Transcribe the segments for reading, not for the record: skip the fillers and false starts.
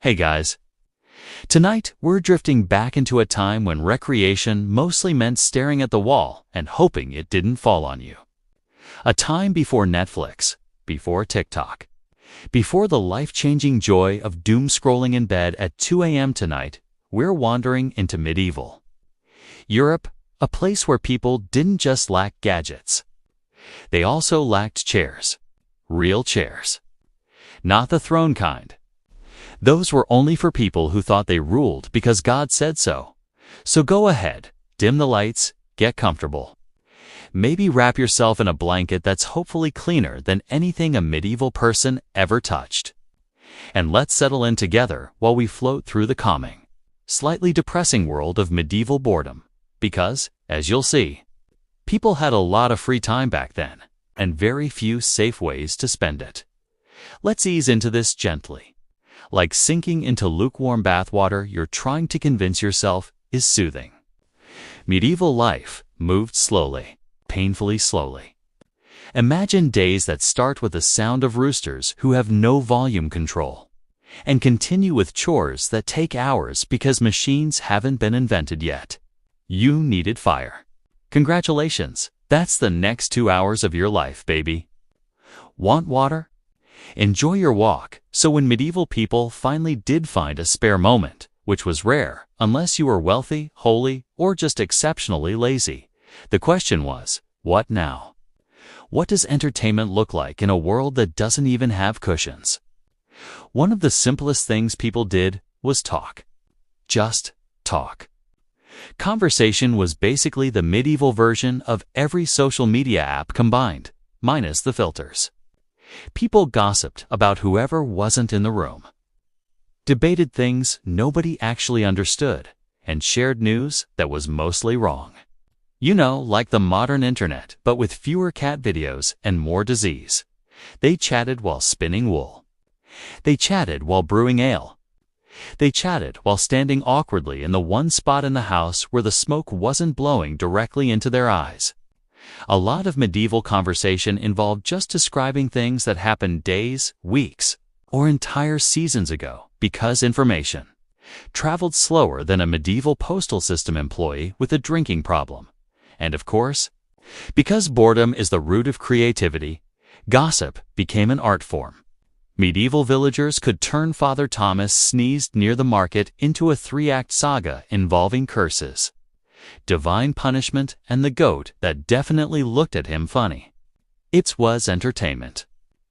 Hey guys. Tonight, we're drifting back into a time when recreation mostly meant staring at the wall and hoping it didn't fall on you. A time before Netflix, before TikTok, before the life-changing joy of doom-scrolling in bed at 2 a.m. tonight, we're wandering into medieval Europe, a place where people didn't just lack gadgets. They also lacked chairs. Real chairs. Not the throne kind. Those were only for people who thought they ruled because God said so. So go ahead, dim the lights, get comfortable. Maybe wrap yourself in a blanket that's hopefully cleaner than anything a medieval person ever touched. And let's settle in together while we float through the calming, slightly depressing world of medieval boredom. Because, as you'll see, people had a lot of free time back then, and very few safe ways to spend it. Let's ease into this gently. Like sinking into lukewarm bathwater you're trying to convince yourself is soothing. Medieval life moved slowly, painfully slowly. Imagine days that start with the sound of roosters who have no volume control, and continue with chores that take hours because machines haven't been invented yet. You needed fire. Congratulations, that's the next 2 hours of your life, baby. Want water? Enjoy your walk. So when medieval people finally did find a spare moment, which was rare unless you were wealthy, holy, or just exceptionally lazy, the question was, what now? What does entertainment look like in a world that doesn't even have cushions? One of the simplest things people did was talk. Just talk. Conversation was basically the medieval version of every social media app combined, minus the filters. People gossiped about whoever wasn't in the room, debated things nobody actually understood, and shared news that was mostly wrong. You know, like the modern internet, but with fewer cat videos and more disease. They chatted while spinning wool. They chatted while brewing ale. They chatted while standing awkwardly in the one spot in the house where the smoke wasn't blowing directly into their eyes. A lot of medieval conversation involved just describing things that happened days, weeks, or entire seasons ago because information traveled slower than a medieval postal system employee with a drinking problem. And of course, because boredom is the root of creativity, gossip became an art form. Medieval villagers could turn Father Thomas sneezed near the market into a 3-act saga involving curses, divine punishment, and the goat that definitely looked at him funny. It was entertainment.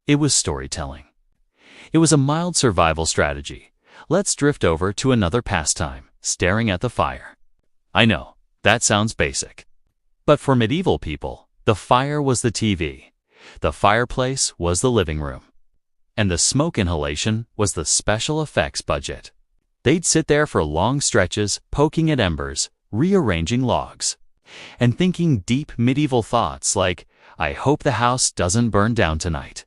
It was storytelling. It was a mild survival strategy. Let's drift over to another pastime, staring at the fire. I know, that sounds basic. But for medieval people, the fire was the TV. The fireplace was the living room. And the smoke inhalation was the special effects budget. They'd sit there for long stretches, poking at embers, rearranging logs, and thinking deep medieval thoughts like, I hope the house doesn't burn down tonight.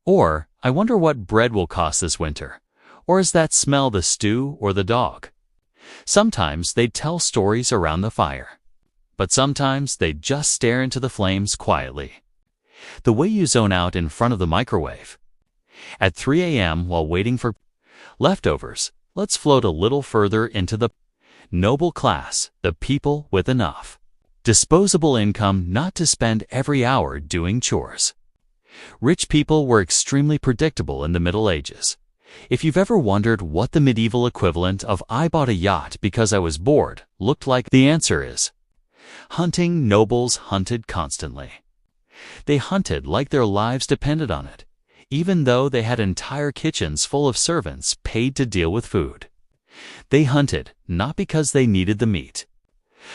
Or, I wonder what bread will cost this winter. Or is that smell the stew or the dog? Sometimes they'd tell stories around the fire. But sometimes they'd just stare into the flames quietly. The way you zone out in front of the microwave. At 3 a.m. while waiting for leftovers, let's float a little further into the noble class, the people with enough disposable income not to spend every hour doing chores. Rich people were extremely predictable in the Middle Ages. If you've ever wondered what the medieval equivalent of I bought a yacht because I was bored looked like, the answer is hunting. Nobles hunted constantly. They hunted like their lives depended on it, even though they had entire kitchens full of servants paid to deal with food. They hunted not because they needed the meat,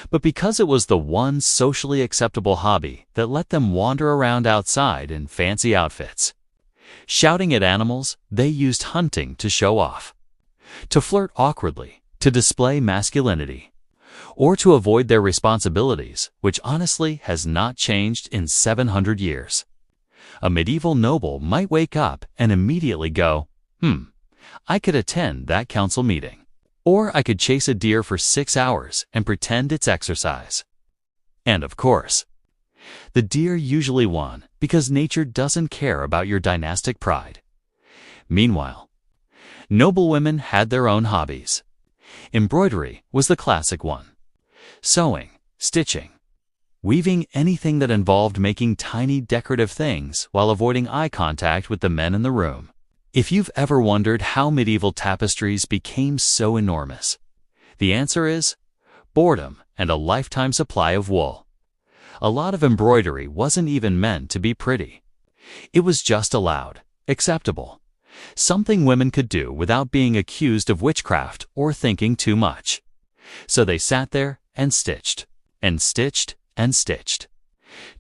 but because it was the one socially acceptable hobby that let them wander around outside in fancy outfits. Shouting at animals, they used hunting to show off, to flirt awkwardly, to display masculinity, or to avoid their responsibilities, which honestly has not changed in 700 years. A medieval noble might wake up and immediately go, I could attend that council meeting. Or I could chase a deer for 6 hours and pretend it's exercise. And of course, the deer usually won because nature doesn't care about your dynastic pride. Meanwhile, Noblewomen had their own hobbies. Embroidery was the classic one. Sewing, stitching, weaving, anything that involved making tiny decorative things while avoiding eye contact with the men in the room. If you've ever wondered how medieval tapestries became so enormous, the answer is boredom and a lifetime supply of wool. A lot of embroidery wasn't even meant to be pretty. It was just allowed, acceptable, something women could do without being accused of witchcraft or thinking too much. So they sat there and stitched, and stitched, and stitched,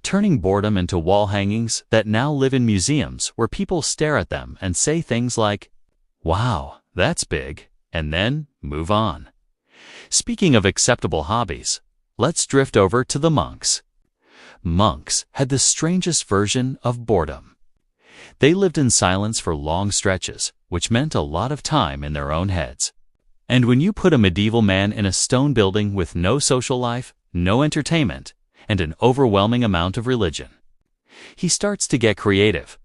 turning boredom into wall hangings that now live in museums where people stare at them and say things like, "Wow, that's big," and then move on. Speaking of acceptable hobbies, let's drift over to the monks. Monks had the strangest version of boredom. They lived in silence for long stretches, which meant a lot of time in their own heads. And when you put a medieval man in a stone building with no social life, no entertainment, and an overwhelming amount of religion, he starts to get creative.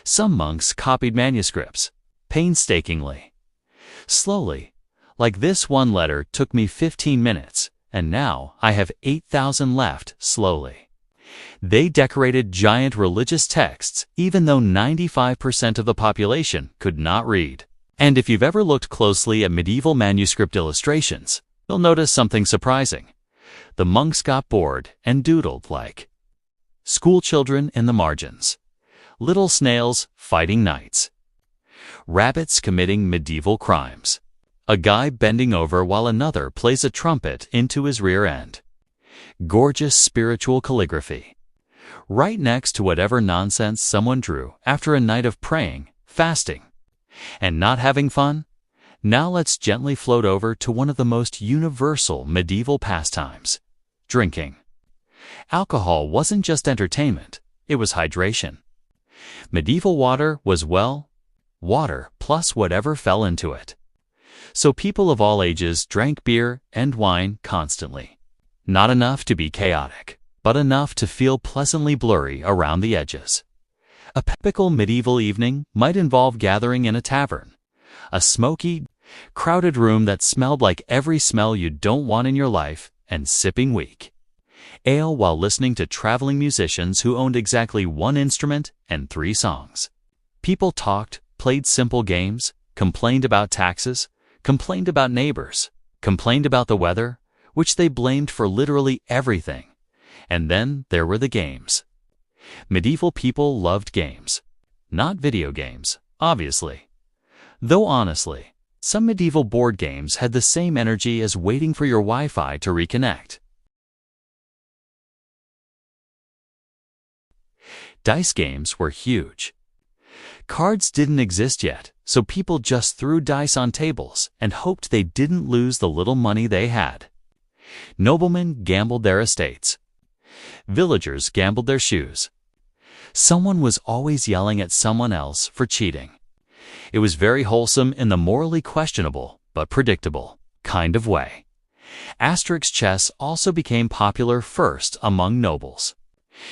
Some monks copied manuscripts, painstakingly. Slowly, like this one letter took me 15 minutes, and now I have 8,000 left slowly. They decorated giant religious texts even though 95% of the population could not read. And if you've ever looked closely at medieval manuscript illustrations, you'll notice something surprising. The monks got bored and doodled like school children in the margins, little snails fighting knights, rabbits committing medieval crimes, a guy bending over while another plays a trumpet into his rear end. Gorgeous spiritual calligraphy, right next to whatever nonsense someone drew after a night of praying, fasting, and not having fun. Now let's gently float over to one of the most universal medieval pastimes: drinking. Alcohol wasn't just entertainment, it was hydration. Medieval water was, well, water plus whatever fell into it. So people of all ages drank beer and wine constantly. Not enough to be chaotic, but enough to feel pleasantly blurry around the edges. A typical medieval evening might involve gathering in a tavern, a smoky, crowded room that smelled like every smell you don't want in your life, and sipping weak ale while listening to traveling musicians who owned exactly one instrument and 3 songs. People talked, played simple games, complained about taxes, complained about neighbors, complained about the weather, which they blamed for literally everything. And then there were the games. Medieval people loved games. Not video games, obviously. Though honestly, some medieval board games had the same energy as waiting for your Wi-Fi to reconnect. Dice games were huge. Cards didn't exist yet, so people just threw dice on tables and hoped they didn't lose the little money they had. Noblemen gambled their estates. Villagers gambled their shoes. Someone was always yelling at someone else for cheating. It was very wholesome in the morally questionable, but predictable, kind of way. Asterisk chess also became popular first among nobles,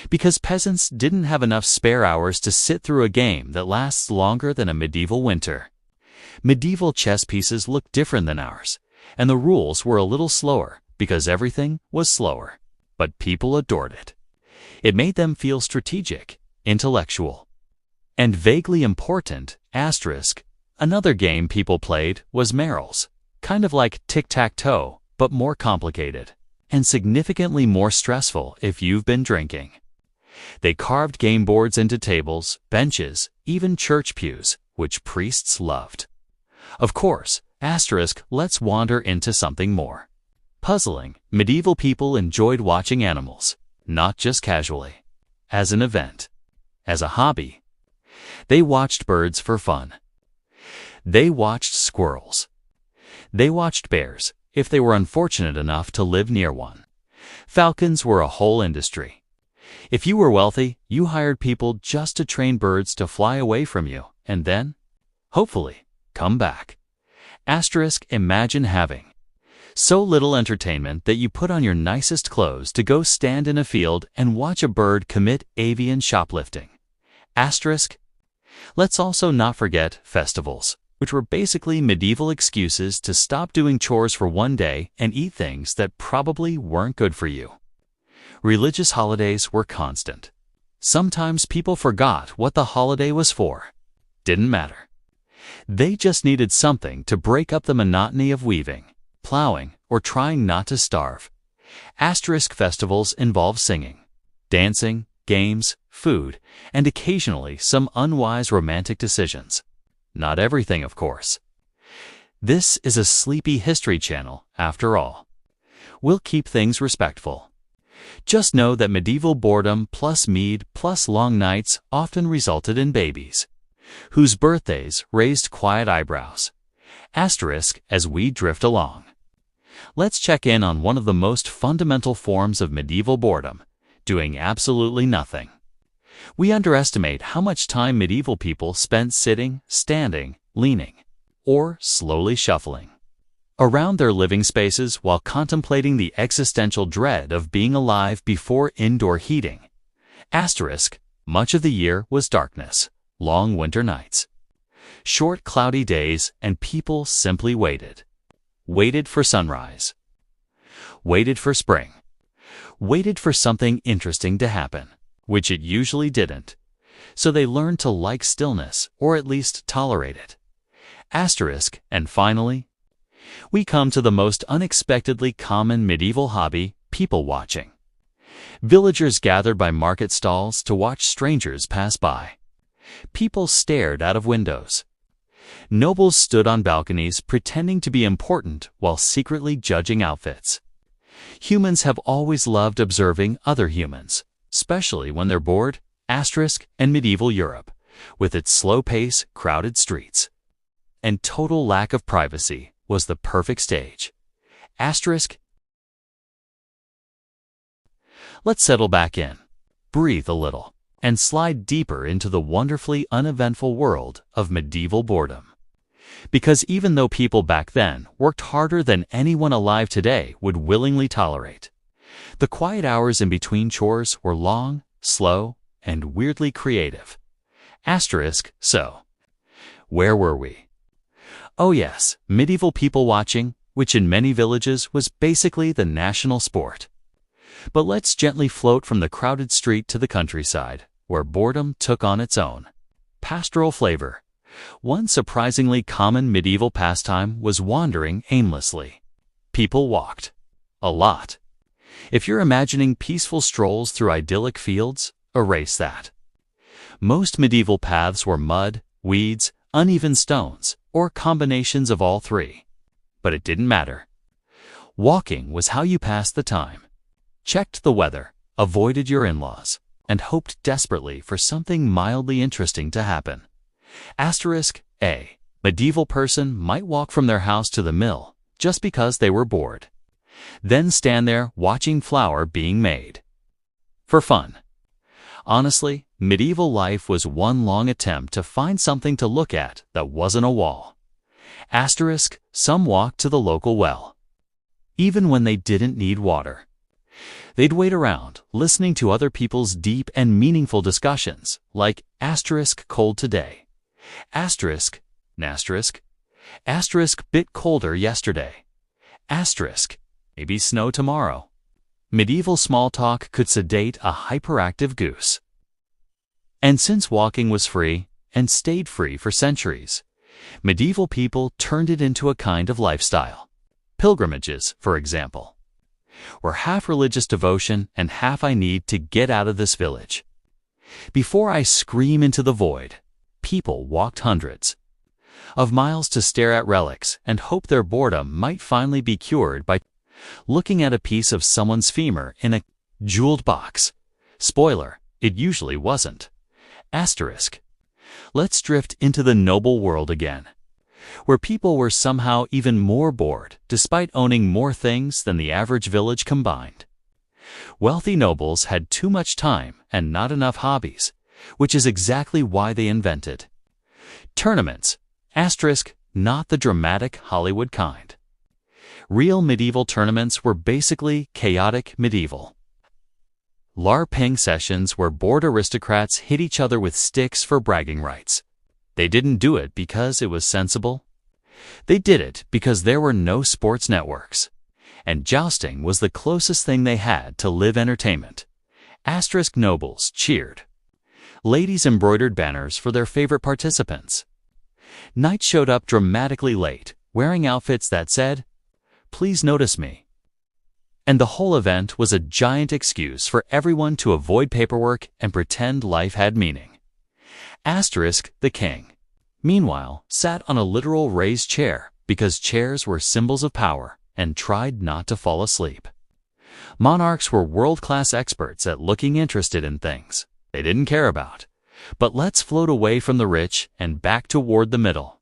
because peasants didn't have enough spare hours to sit through a game that lasts longer than a medieval winter. Medieval chess pieces looked different than ours, and the rules were a little slower because everything was slower. But people adored it. It made them feel strategic, intellectual, and vaguely important. Asterisk. Another game people played was marbles, kind of like tic-tac-toe, but more complicated, and significantly more stressful if you've been drinking. They carved game boards into tables, benches, even church pews, which priests loved. Of course, asterisk, let's wander into something more puzzling. Medieval people enjoyed watching animals, not just casually, as an event, as a hobby. They watched birds for fun. They watched squirrels. They watched bears, if they were unfortunate enough to live near one. Falcons were a whole industry. If you were wealthy, you hired people just to train birds to fly away from you, and then, hopefully, come back. Asterisk, imagine having so little entertainment that you put on your nicest clothes to go stand in a field and watch a bird commit avian shoplifting. Asterisk. Let's also not forget festivals, which were basically medieval excuses to stop doing chores for one day and eat things that probably weren't good for you. Religious holidays were constant. Sometimes people forgot what the holiday was for. Didn't matter. They just needed something to break up the monotony of weaving, plowing, or trying not to starve. Asterisk festivals involve singing, dancing, games, food, and occasionally some unwise romantic decisions. Not everything, of course. This is a sleepy history channel, after all. We'll keep things respectful. Just know that medieval boredom plus mead plus long nights often resulted in babies, whose birthdays raised quiet eyebrows. Asterisk as we drift along. Let's check in on one of the most fundamental forms of medieval boredom, doing absolutely nothing. We underestimate how much time medieval people spent sitting, standing, leaning, or slowly shuffling around their living spaces while contemplating the existential dread of being alive before indoor heating. Asterisk, much of the year was darkness, long winter nights, short cloudy days, and people simply waited. Waited for sunrise. Waited for spring. Waited for something interesting to happen, which it usually didn't. So they learned to like stillness, or at least tolerate it. Asterisk, and finally, we come to the most unexpectedly common medieval hobby, people watching. Villagers gathered by market stalls to watch strangers pass by. People stared out of windows. Nobles stood on balconies pretending to be important while secretly judging outfits. Humans have always loved observing other humans, especially when they're bored. Asterisk, and medieval Europe, with its slow pace, crowded streets, and total lack of privacy, was the perfect stage. Asterisk. Let's settle back in, breathe a little, and slide deeper into the wonderfully uneventful world of medieval boredom. Because even though people back then worked harder than anyone alive today would willingly tolerate, the quiet hours in between chores were long, slow, and weirdly creative. Asterisk, so, where were we? Oh yes, medieval people watching, which in many villages was basically the national sport. But let's gently float from the crowded street to the countryside, where boredom took on its own pastoral flavor. One surprisingly common medieval pastime was wandering aimlessly. People walked. A lot. If you're imagining peaceful strolls through idyllic fields, erase that. Most medieval paths were mud, weeds, uneven stones, or combinations of all three. But it didn't matter. Walking was how you passed the time. Checked the weather, avoided your in-laws, and hoped desperately for something mildly interesting to happen. Asterisk, a medieval person might walk from their house to the mill just because they were bored, then stand there watching flour being made. For fun. Honestly, medieval life was one long attempt to find something to look at that wasn't a wall. Asterisk, some walked to the local well, even when they didn't need water. They'd wait around, listening to other people's deep and meaningful discussions, like asterisk cold today, asterisk, bit colder yesterday, asterisk, maybe snow tomorrow. Medieval small talk could sedate a hyperactive goose. And since walking was free, and stayed free for centuries, medieval people turned it into a kind of lifestyle. Pilgrimages, for example, were half religious devotion and half I need to get out of this village. Before I scream into the void, people walked hundreds of miles to stare at relics and hope their boredom might finally be cured by looking at a piece of someone's femur in a jeweled box. Spoiler, it usually wasn't. Asterisk. Let's drift into the noble world again, where people were somehow even more bored despite owning more things than the average village combined. Wealthy nobles had too much time and not enough hobbies, which is exactly why they invented tournaments. Asterisk, not the dramatic Hollywood kind. Real medieval tournaments were basically chaotic medieval LARPing sessions where bored aristocrats hit each other with sticks for bragging rights. They didn't do it because it was sensible. They did it because there were no sports networks, and jousting was the closest thing they had to live entertainment. Asterisk nobles cheered. Ladies embroidered banners for their favorite participants. Knights showed up dramatically late, wearing outfits that said, "Please notice me." And the whole event was a giant excuse for everyone to avoid paperwork and pretend life had meaning. Asterisk the king, meanwhile, sat on a literal raised chair because chairs were symbols of power and tried not to fall asleep. Monarchs were world-class experts at looking interested in things they didn't care about. But let's float away from the rich and back toward the middle.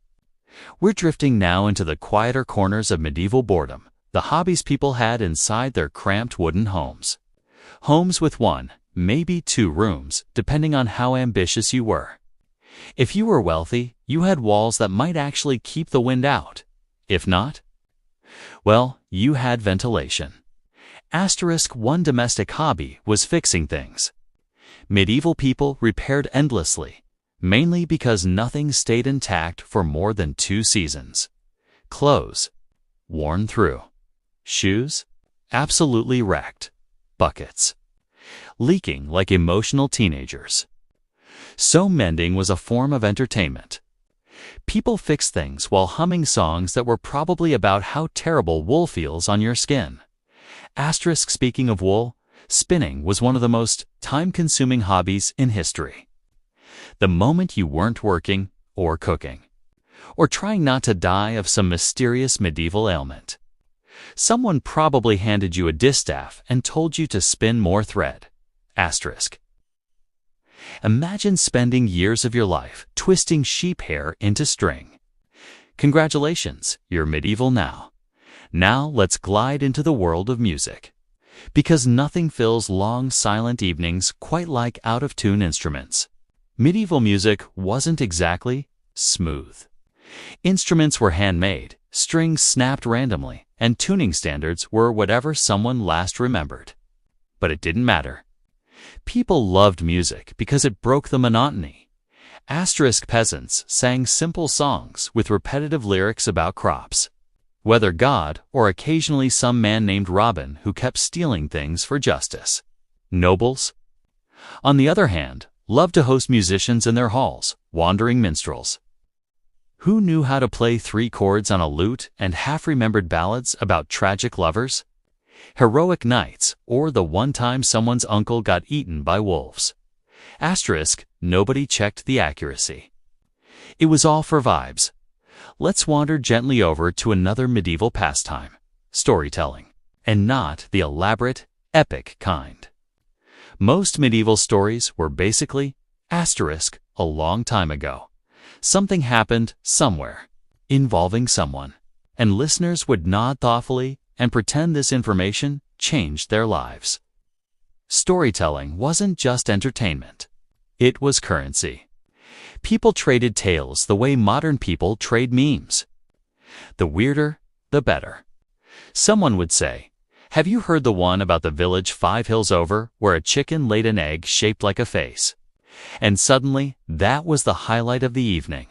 We're drifting now into the quieter corners of medieval boredom, the hobbies people had inside their cramped wooden homes. Homes with one, maybe two rooms, depending on how ambitious you were. If you were wealthy, you had walls that might actually keep the wind out. If not, well, you had ventilation. Asterisk one domestic hobby was fixing things. Medieval people repaired endlessly, mainly because nothing stayed intact for more than 2 seasons. Clothes, worn through. Shoes, absolutely wrecked. Buckets, leaking like emotional teenagers. So mending was a form of entertainment. People fixed things while humming songs that were probably about how terrible wool feels on your skin. Asterisk speaking of wool, spinning was one of the most time-consuming hobbies in history. The moment you weren't working or cooking, or trying not to die of some mysterious medieval ailment, someone probably handed you a distaff and told you to spin more thread. Asterisk. Imagine spending years of your life twisting sheep hair into string. Congratulations, you're medieval now. Now let's glide into the world of music. Because nothing fills long, silent evenings quite like out-of-tune instruments. Medieval music wasn't exactly smooth. Instruments were handmade, strings snapped randomly, and tuning standards were whatever someone last remembered. But it didn't matter. People loved music because it broke the monotony. Asterisk peasants sang simple songs with repetitive lyrics about crops. Whether God or occasionally some man named Robin who kept stealing things for justice. Nobles, on the other hand, loved to host musicians in their halls, wandering minstrels, who knew how to play 3 chords on a lute and half-remembered ballads about tragic lovers, heroic knights, or the one time someone's uncle got eaten by wolves. Asterisk, nobody checked the accuracy. It was all for vibes. Let's wander gently over to another medieval pastime, storytelling, and not the elaborate, epic kind. Most medieval stories were basically, asterisk, a long time ago. Something happened somewhere, involving someone, and listeners would nod thoughtfully and pretend this information changed their lives. Storytelling wasn't just entertainment. It was currency. People traded tales the way modern people trade memes. The weirder, the better. Someone would say, "Have you heard the one about the village 5 hills over where a chicken laid an egg shaped like a face?" And suddenly, that was the highlight of the evening.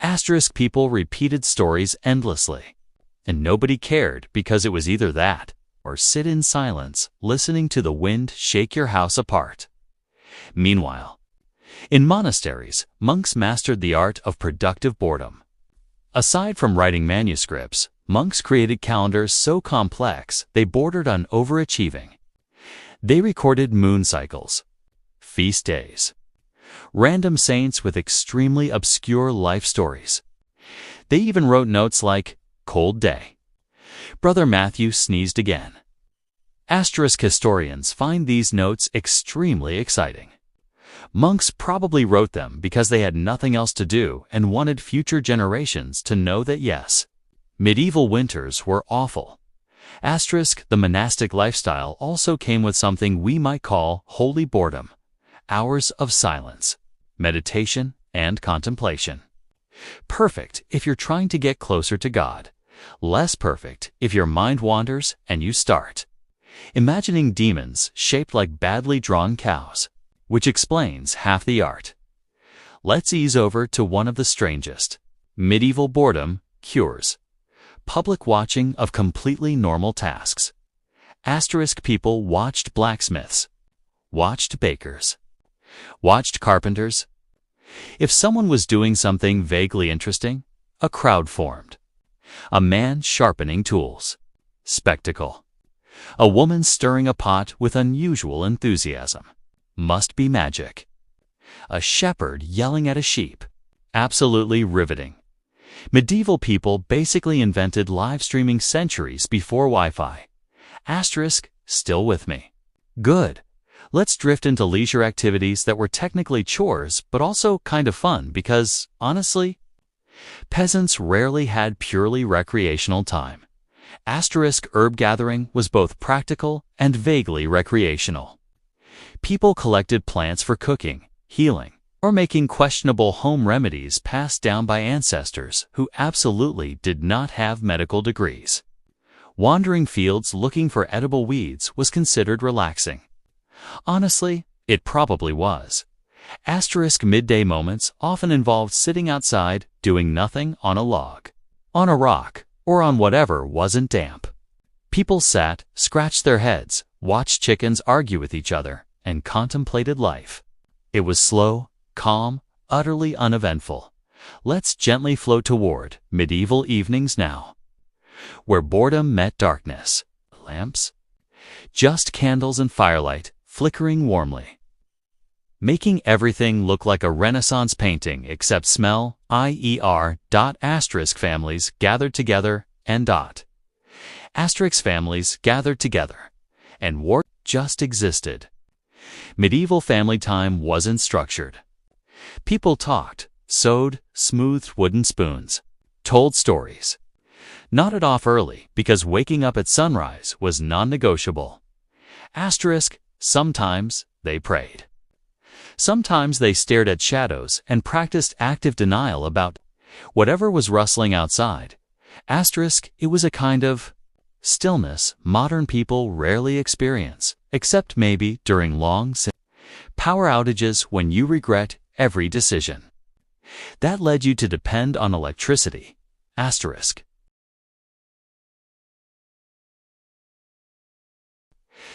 Asterisk people repeated stories endlessly. And nobody cared because it was either that or sit in silence listening to the wind shake your house apart. Meanwhile, in monasteries, monks mastered the art of productive boredom. Aside from writing manuscripts, monks created calendars so complex they bordered on overachieving. They recorded moon cycles, feast days, random saints with extremely obscure life stories. They even wrote notes like, "Cold day. Brother Matthew sneezed again." Asterisk historians find these notes extremely exciting. Monks probably wrote them because they had nothing else to do and wanted future generations to know that yes, medieval winters were awful. Asterisk, the monastic lifestyle also came with something we might call holy boredom, hours of silence, meditation, and contemplation. Perfect if you're trying to get closer to God. Less perfect if your mind wanders and you start imagining demons shaped like badly drawn cows, which explains half the art. Let's ease over to one of the strangest. Medieval boredom cures. Public watching of completely normal tasks. Asterisk people watched blacksmiths, watched bakers, watched carpenters. If someone was doing something vaguely interesting, a crowd formed. A man sharpening tools. Spectacle. A woman stirring a pot with unusual enthusiasm. Must be magic. A shepherd yelling at a sheep. Absolutely riveting. Medieval people basically invented live streaming centuries before Wi-Fi. Asterisk, still with me. Good. Let's drift into leisure activities that were technically chores, but also kind of fun because, honestly, peasants rarely had purely recreational time. Asterisk herb gathering was both practical and vaguely recreational. People collected plants for cooking, healing, or making questionable home remedies passed down by ancestors who absolutely did not have medical degrees. Wandering fields looking for edible weeds was considered relaxing. Honestly, it probably was. Asterisk midday moments often involved sitting outside doing nothing on a log, on a rock, or on whatever wasn't damp. People sat, scratched their heads, watched chickens argue with each other, and contemplated life. It was slow, calm, utterly uneventful. Let's gently float toward medieval evenings now, where boredom met darkness. Lamps? Just candles and firelight, flickering warmly, making everything look like a Renaissance painting except smell. Asterisk families gathered together and asterisk families gathered together, and war just existed. Medieval family time wasn't structured. People talked, sewed, smoothed wooden spoons, told stories, nodded off early because waking up at sunrise was non-negotiable. Asterisk, sometimes they prayed. Sometimes they stared at shadows and practiced active denial about whatever was rustling outside. Asterisk, it was a kind of stillness modern people rarely experience, except maybe during long power outages when you regret every decision that led you to depend on electricity. Asterisk.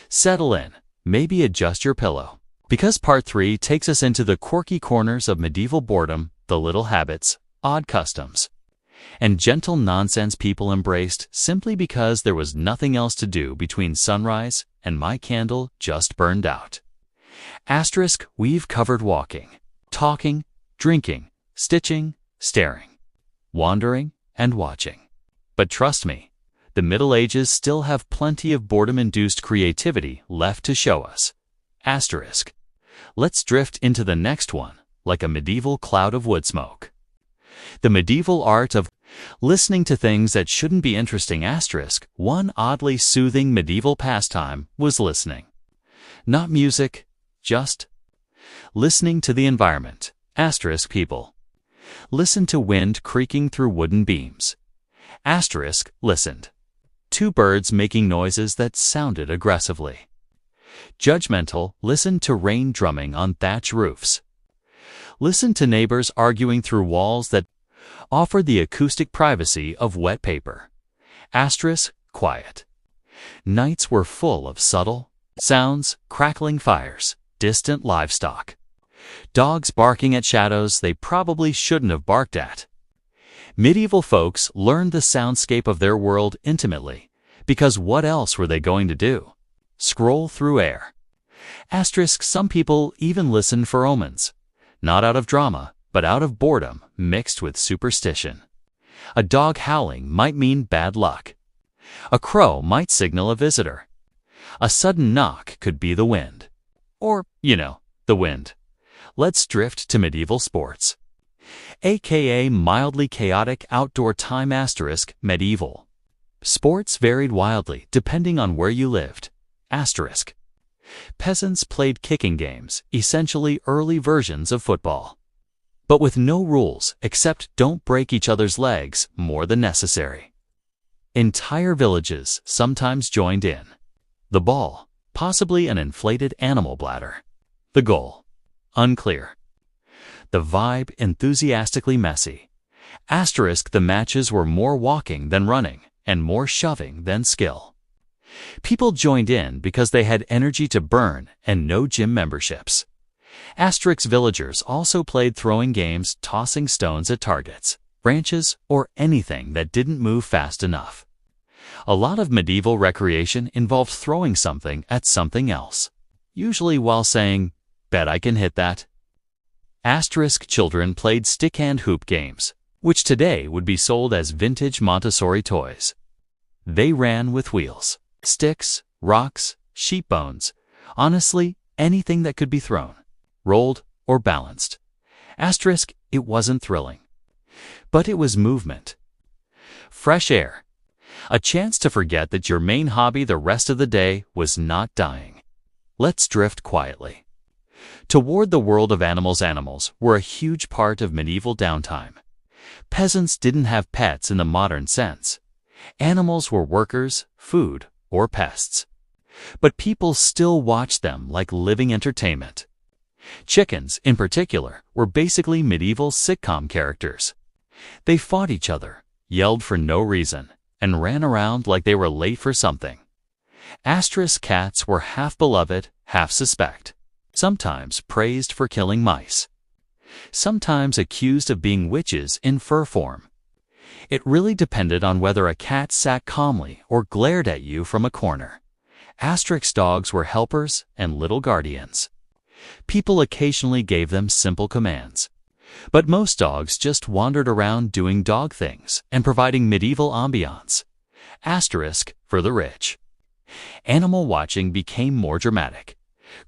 Settle in, maybe adjust your pillow, because part 3 takes us into the quirky corners of medieval boredom, the little habits, odd customs, and gentle nonsense people embraced simply because there was nothing else to do between sunrise and my candle just burned out. Asterisk, we've covered walking, talking, drinking, stitching, staring, wandering, and watching. But trust me, the Middle Ages still have plenty of boredom-induced creativity left to show us. Asterisk. Let's drift into the next one, like a medieval cloud of wood smoke. The medieval art of listening to things that shouldn't be interesting. Asterisk. One oddly soothing medieval pastime was listening. Not music, just listening to the environment. Asterisk people. Listen to wind creaking through wooden beams. Asterisk listened. Two birds making noises that sounded aggressively. Judgmental, listened to rain drumming on thatch roofs. Listen to neighbors arguing through walls that offered the acoustic privacy of wet paper. Asterisk, quiet. Nights were full of subtle sounds, crackling fires, distant livestock, dogs barking at shadows they probably shouldn't have barked at. Medieval folks learned the soundscape of their world intimately, because what else were they going to do? Scroll through air. Asterisk, some people even listened for omens, not out of drama, but out of boredom mixed with superstition. A dog howling might mean bad luck. A crow might signal a visitor. A sudden knock could be the wind. Or, the wind. Let's drift to medieval sports, aka mildly chaotic outdoor time. Asterisk, medieval sports varied wildly depending on where you lived. Asterisk. Peasants played kicking games, essentially early versions of football, but with no rules except don't break each other's legs more than necessary. Entire villages sometimes joined in. The ball, possibly an inflated animal bladder. The goal, unclear. the vibe enthusiastically messy. Asterisk, the matches were more walking than running, and more shoving than skill. People joined in because they had energy to burn and no gym memberships. Asterisk, villagers also played throwing games, tossing stones at targets, branches, or anything that didn't move fast enough. A lot of medieval recreation involved throwing something at something else, usually while saying, "Bet I can hit that." Asterisk, children played stick and hoop games, which today would be sold as vintage Montessori toys. They ran with wheels, sticks, rocks, sheep bones, honestly, anything that could be thrown, rolled, or balanced. Asterisk, it wasn't thrilling, but it was movement. Fresh air. A chance to forget that your main hobby the rest of the day was not dying. Let's drift quietly. Toward the world of animals were a huge part of medieval downtime. Peasants didn't have pets in the modern sense. Animals were workers, food, or pests. But people still watched them like living entertainment. Chickens, in particular, were basically medieval sitcom characters. They fought each other, yelled for no reason, and ran around like they were late for something. Asterisk, cats were half beloved, half suspect, sometimes praised for killing mice, sometimes accused of being witches in fur form. It really depended on whether a cat sat calmly or glared at you from a corner. Asterisk, dogs were helpers and little guardians. People occasionally gave them simple commands, but most dogs just wandered around doing dog things and providing medieval ambiance. Asterisk, for the rich. Animal watching became more dramatic.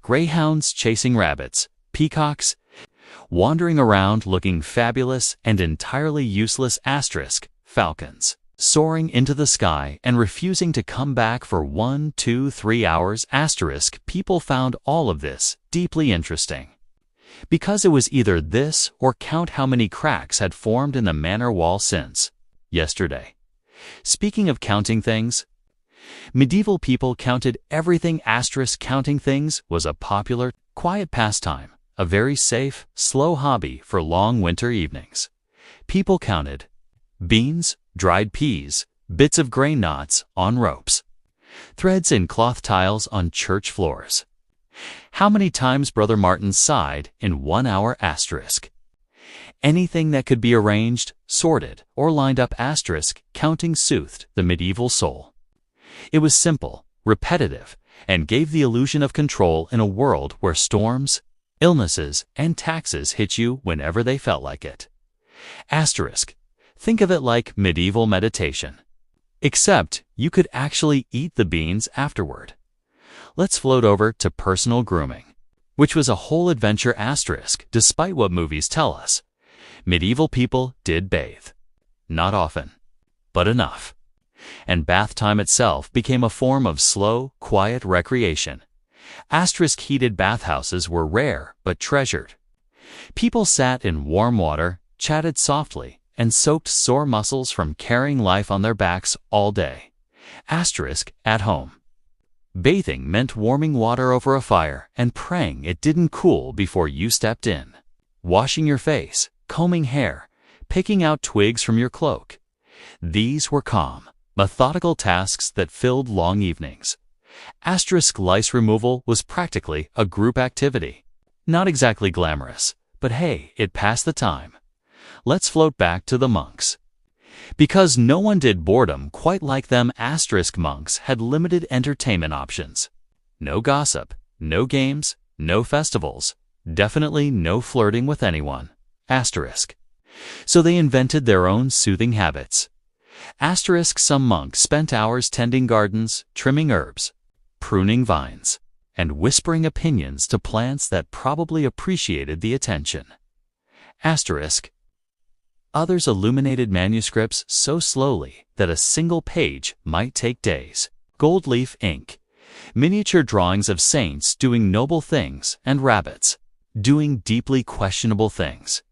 Greyhounds chasing rabbits, peacocks, wandering around looking fabulous and entirely useless. Asterisk, falcons, soaring into the sky and refusing to come back for 1, 2, 3 hours. Asterisk, people found all of this deeply interesting, because it was either this or count how many cracks had formed in the manor wall since yesterday. Speaking of counting things, medieval people counted everything. Asterisk, counting things was a popular, quiet pastime, a very safe, slow hobby for long winter evenings. People counted beans, dried peas, bits of grain knots on ropes, threads in cloth tiles on church floors. How many times Brother Martin sighed in 1 hour. Asterisk. Anything that could be arranged, sorted, or lined up. Asterisk, counting soothed the medieval soul. It was simple, repetitive, and gave the illusion of control in a world where storms, illnesses, and taxes hit you whenever they felt like it. Asterisk. Think of it like medieval meditation, except you could actually eat the beans afterward. Let's float over to personal grooming, which was a whole adventure. Asterisk, despite what movies tell us, medieval people did bathe. Not often, but enough. And bath time itself became a form of slow, quiet recreation. Asterisk, heated bathhouses were rare but treasured. People sat in warm water, chatted softly, and soaked sore muscles from carrying life on their backs all day. Asterisk, at home. Bathing meant warming water over a fire and praying it didn't cool before you stepped in. Washing your face, combing hair, picking out twigs from your cloak. These were calm, methodical tasks that filled long evenings. Asterisk, lice removal was practically a group activity. Not exactly glamorous, but hey, it passed the time. Let's float back to the monks. Because no one did boredom quite like them. Asterisk, monks had limited entertainment options. No gossip, no games, no festivals, definitely no flirting with anyone. Asterisk. So they invented their own soothing habits. Asterisk, some monks spent hours tending gardens, trimming herbs, pruning vines, and whispering opinions to plants that probably appreciated the attention. Asterisk. Others illuminated manuscripts so slowly that a single page might take days. Gold leaf ink. Miniature drawings of saints doing noble things and rabbits doing deeply questionable things.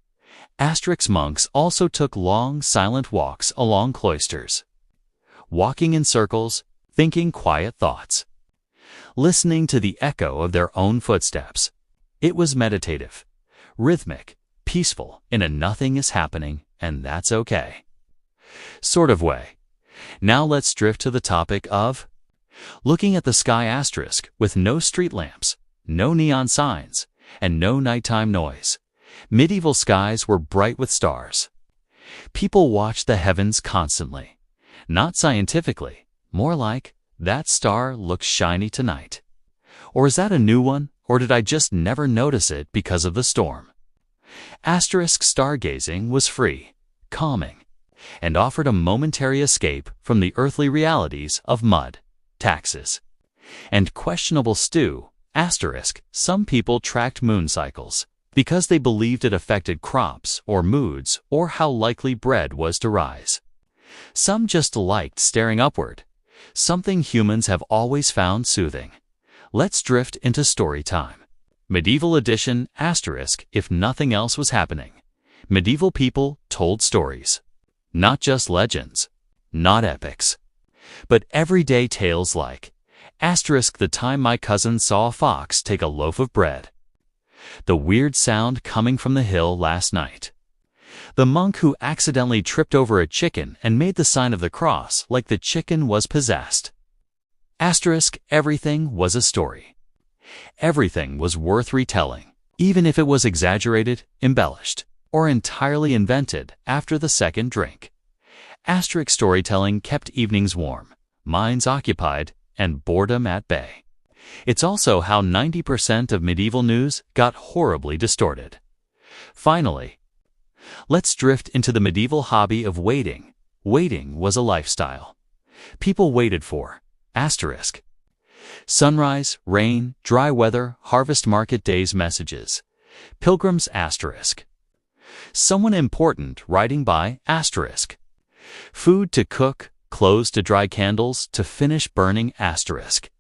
Asterisk, monks also took long, silent walks along cloisters, walking in circles, thinking quiet thoughts, listening to the echo of their own footsteps. It was meditative, rhythmic, peaceful in a nothing is happening and that's okay sort of way. Now let's drift to the topic of looking at the sky asterisk with no street lamps, no neon signs, and no nighttime noise. Medieval skies were bright with stars. People watched the heavens constantly. Not scientifically, more like, that star looks shiny tonight. Or is that a new one, or did I just never notice it because of the storm? Asterisk stargazing was free, calming, and offered a momentary escape from the earthly realities of mud, taxes, and questionable stew. Asterisk, some people tracked moon cycles because they believed it affected crops or moods or how likely bread was to rise. Some just liked staring upward, something humans have always found soothing. Let's drift into story time. Medieval edition asterisk if nothing else was happening. Medieval people told stories. Not just legends, not epics, but everyday tales like asterisk the time my cousin saw a fox take a loaf of bread. The weird sound coming from the hill last night. The monk who accidentally tripped over a chicken and made the sign of the cross like the chicken was possessed. Asterisk everything was a story. Everything was worth retelling, even if it was exaggerated, embellished, or entirely invented after the second drink. Asterisk storytelling kept evenings warm, minds occupied, and boredom at bay. It's also how 90% of medieval news got horribly distorted. Finally, let's drift into the medieval hobby of waiting. Waiting was a lifestyle. People waited for asterisk sunrise, rain, dry weather, harvest market days messages, pilgrims asterisk someone important writing by asterisk food to cook, clothes to dry, candles to finish burning asterisk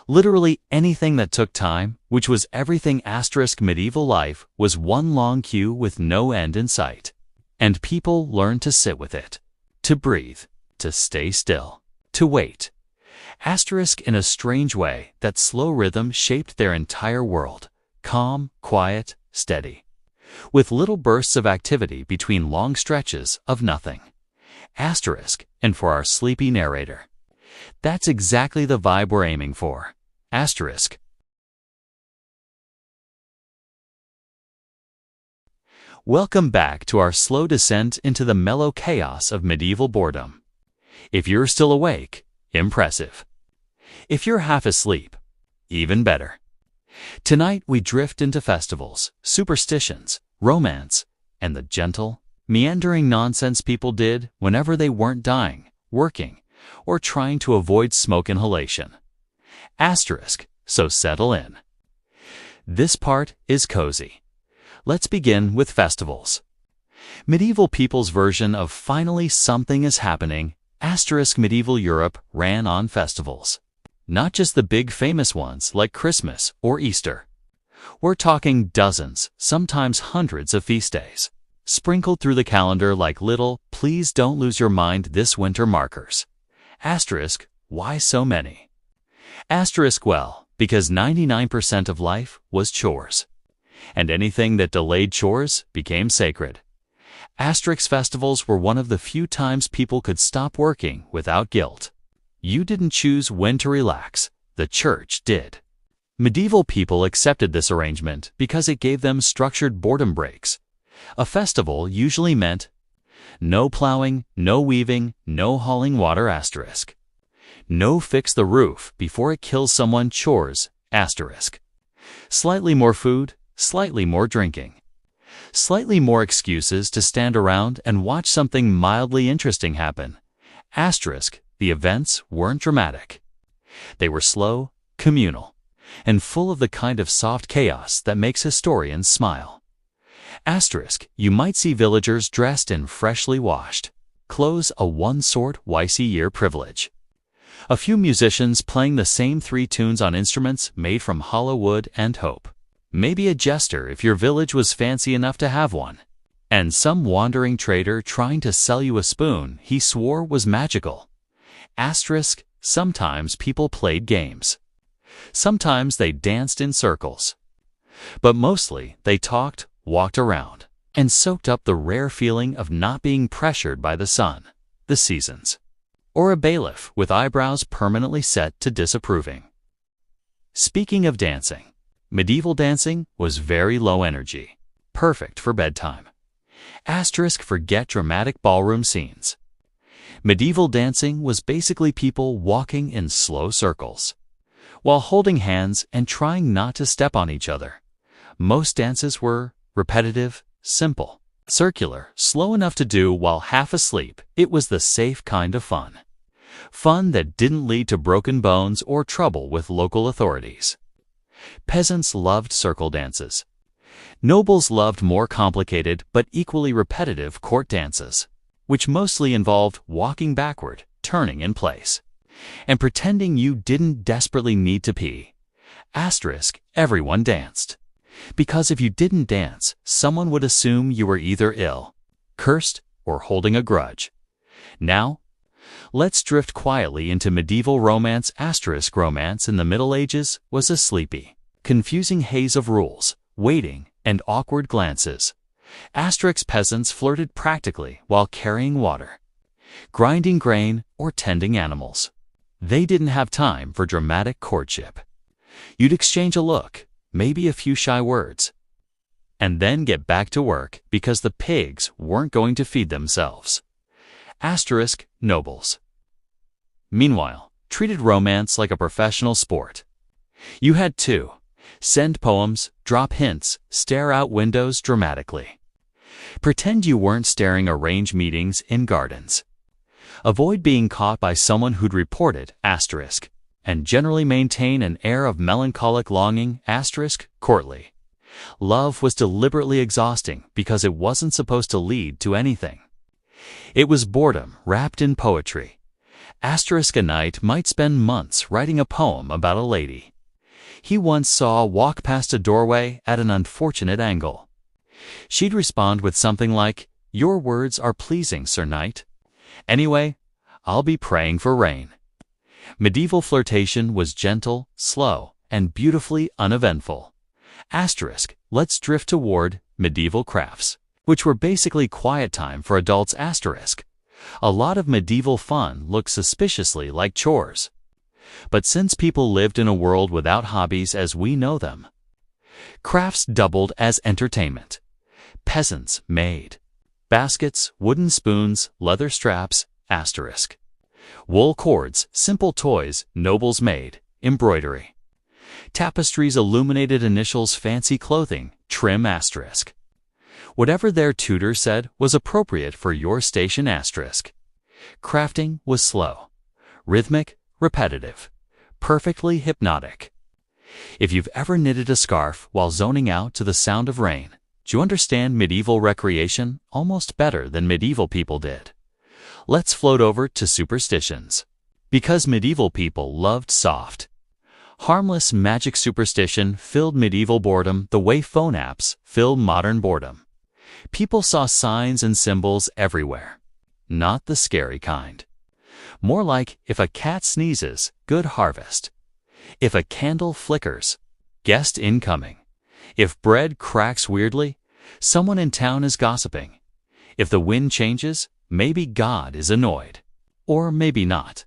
literally anything that took time, which was everything asterisk medieval life was one long queue with no end in sight. And people learned to sit with it, to breathe, to stay still, to wait. Asterisk in a strange way, that slow rhythm shaped their entire world, calm, quiet, steady, with little bursts of activity between long stretches of nothing. Asterisk, and for our sleepy narrator, that's exactly the vibe we're aiming for. Asterisk. Welcome back to our slow descent into the mellow chaos of medieval boredom. If you're still awake, impressive. If you're half asleep, even better. Tonight we drift into festivals, superstitions, romance, and the gentle, meandering nonsense people did whenever they weren't dying, working, or trying to avoid smoke inhalation. Asterisk, so settle in. This part is cozy. Let's begin with festivals. Medieval people's version of finally something is happening, asterisk medieval Europe ran on festivals. Not just the big famous ones like Christmas or Easter. We're talking dozens, sometimes hundreds of feast days, sprinkled through the calendar like little, please don't lose your mind this winter markers. Asterisk, why so many? Asterisk, well, because 99% of life was chores. And anything that delayed chores became sacred. Asterisk festivals were one of the few times people could stop working without guilt. You didn't choose when to relax, the church did. Medieval people accepted this arrangement because it gave them structured boredom breaks. A festival usually meant no plowing, no weaving, no hauling water asterisk. No fix the roof before it kills someone chores asterisk. Slightly more food, slightly more drinking. Slightly more excuses to stand around and watch something mildly interesting happen. Asterisk, the events weren't dramatic. They were slow, communal, and full of the kind of soft chaos that makes historians smile. Asterisk, you might see villagers dressed in freshly washed clothes, a one-sort twice-a-year privilege. A few musicians playing the same 3 tunes on instruments made from hollow wood and hope. Maybe a jester if your village was fancy enough to have one. And some wandering trader trying to sell you a spoon he swore was magical. Asterisk, sometimes people played games. Sometimes they danced in circles. But mostly they talked, walked around, and soaked up the rare feeling of not being pressured by the sun, the seasons, or a bailiff with eyebrows permanently set to disapproving. Speaking of dancing, medieval dancing was very low energy, perfect for bedtime. Forget dramatic ballroom scenes. Medieval dancing was basically people walking in slow circles, while holding hands and trying not to step on each other. Most dances were repetitive, simple, circular, slow enough to do while half asleep. It was the safe kind of fun. Fun that didn't lead to broken bones or trouble with local authorities. Peasants loved circle dances. Nobles loved more complicated but equally repetitive court dances, which mostly involved walking backward, turning in place, and pretending you didn't desperately need to pee. Everyone danced. Because if you didn't dance, someone would assume you were either ill, cursed, or holding a grudge. Now, let's drift quietly into medieval romance. Romance in the Middle Ages was a sleepy, confusing haze of rules, waiting, and awkward glances. Peasants flirted practically while carrying water, grinding grain, or tending animals. They didn't have time for dramatic courtship. You'd exchange a look, maybe a few shy words, and then get back to work because the pigs weren't going to feed themselves. Nobles, meanwhile, treated romance like a professional sport. You had to send poems, drop hints, stare out windows dramatically. Pretend you weren't staring arrange meetings in gardens. Avoid being caught by someone who'd report it, and generally maintain an air of melancholic longing, courtly. Love was deliberately exhausting because it wasn't supposed to lead to anything. It was boredom wrapped in poetry. A knight might spend months writing a poem about a lady he once saw walk past a doorway at an unfortunate angle. She'd respond with something like, "Your words are pleasing, Sir Knight. Anyway, I'll be praying for rain." Medieval flirtation was gentle, slow, and beautifully uneventful. Let's drift toward medieval crafts, which were basically quiet time for adults. A lot of medieval fun looked suspiciously like chores. But since people lived in a world without hobbies as we know them, crafts doubled as entertainment. Peasants made baskets, wooden spoons, leather straps, wool cords, simple toys. Nobles made embroidery. Tapestries illuminated initials, fancy clothing, trim whatever their tutor said was appropriate for your station. Crafting was slow, rhythmic, repetitive, perfectly hypnotic. If you've ever knitted a scarf while zoning out to the sound of rain, do you understand medieval recreation almost better than medieval people did? Let's float over to superstitions. Because medieval people loved soft, harmless magic, superstition filled medieval boredom the way phone apps fill modern boredom. People saw signs and symbols everywhere. Not the scary kind. More like, if a cat sneezes, good harvest. If a candle flickers, guest incoming. If bread cracks weirdly, someone in town is gossiping. If the wind changes, maybe God is annoyed. Or maybe not.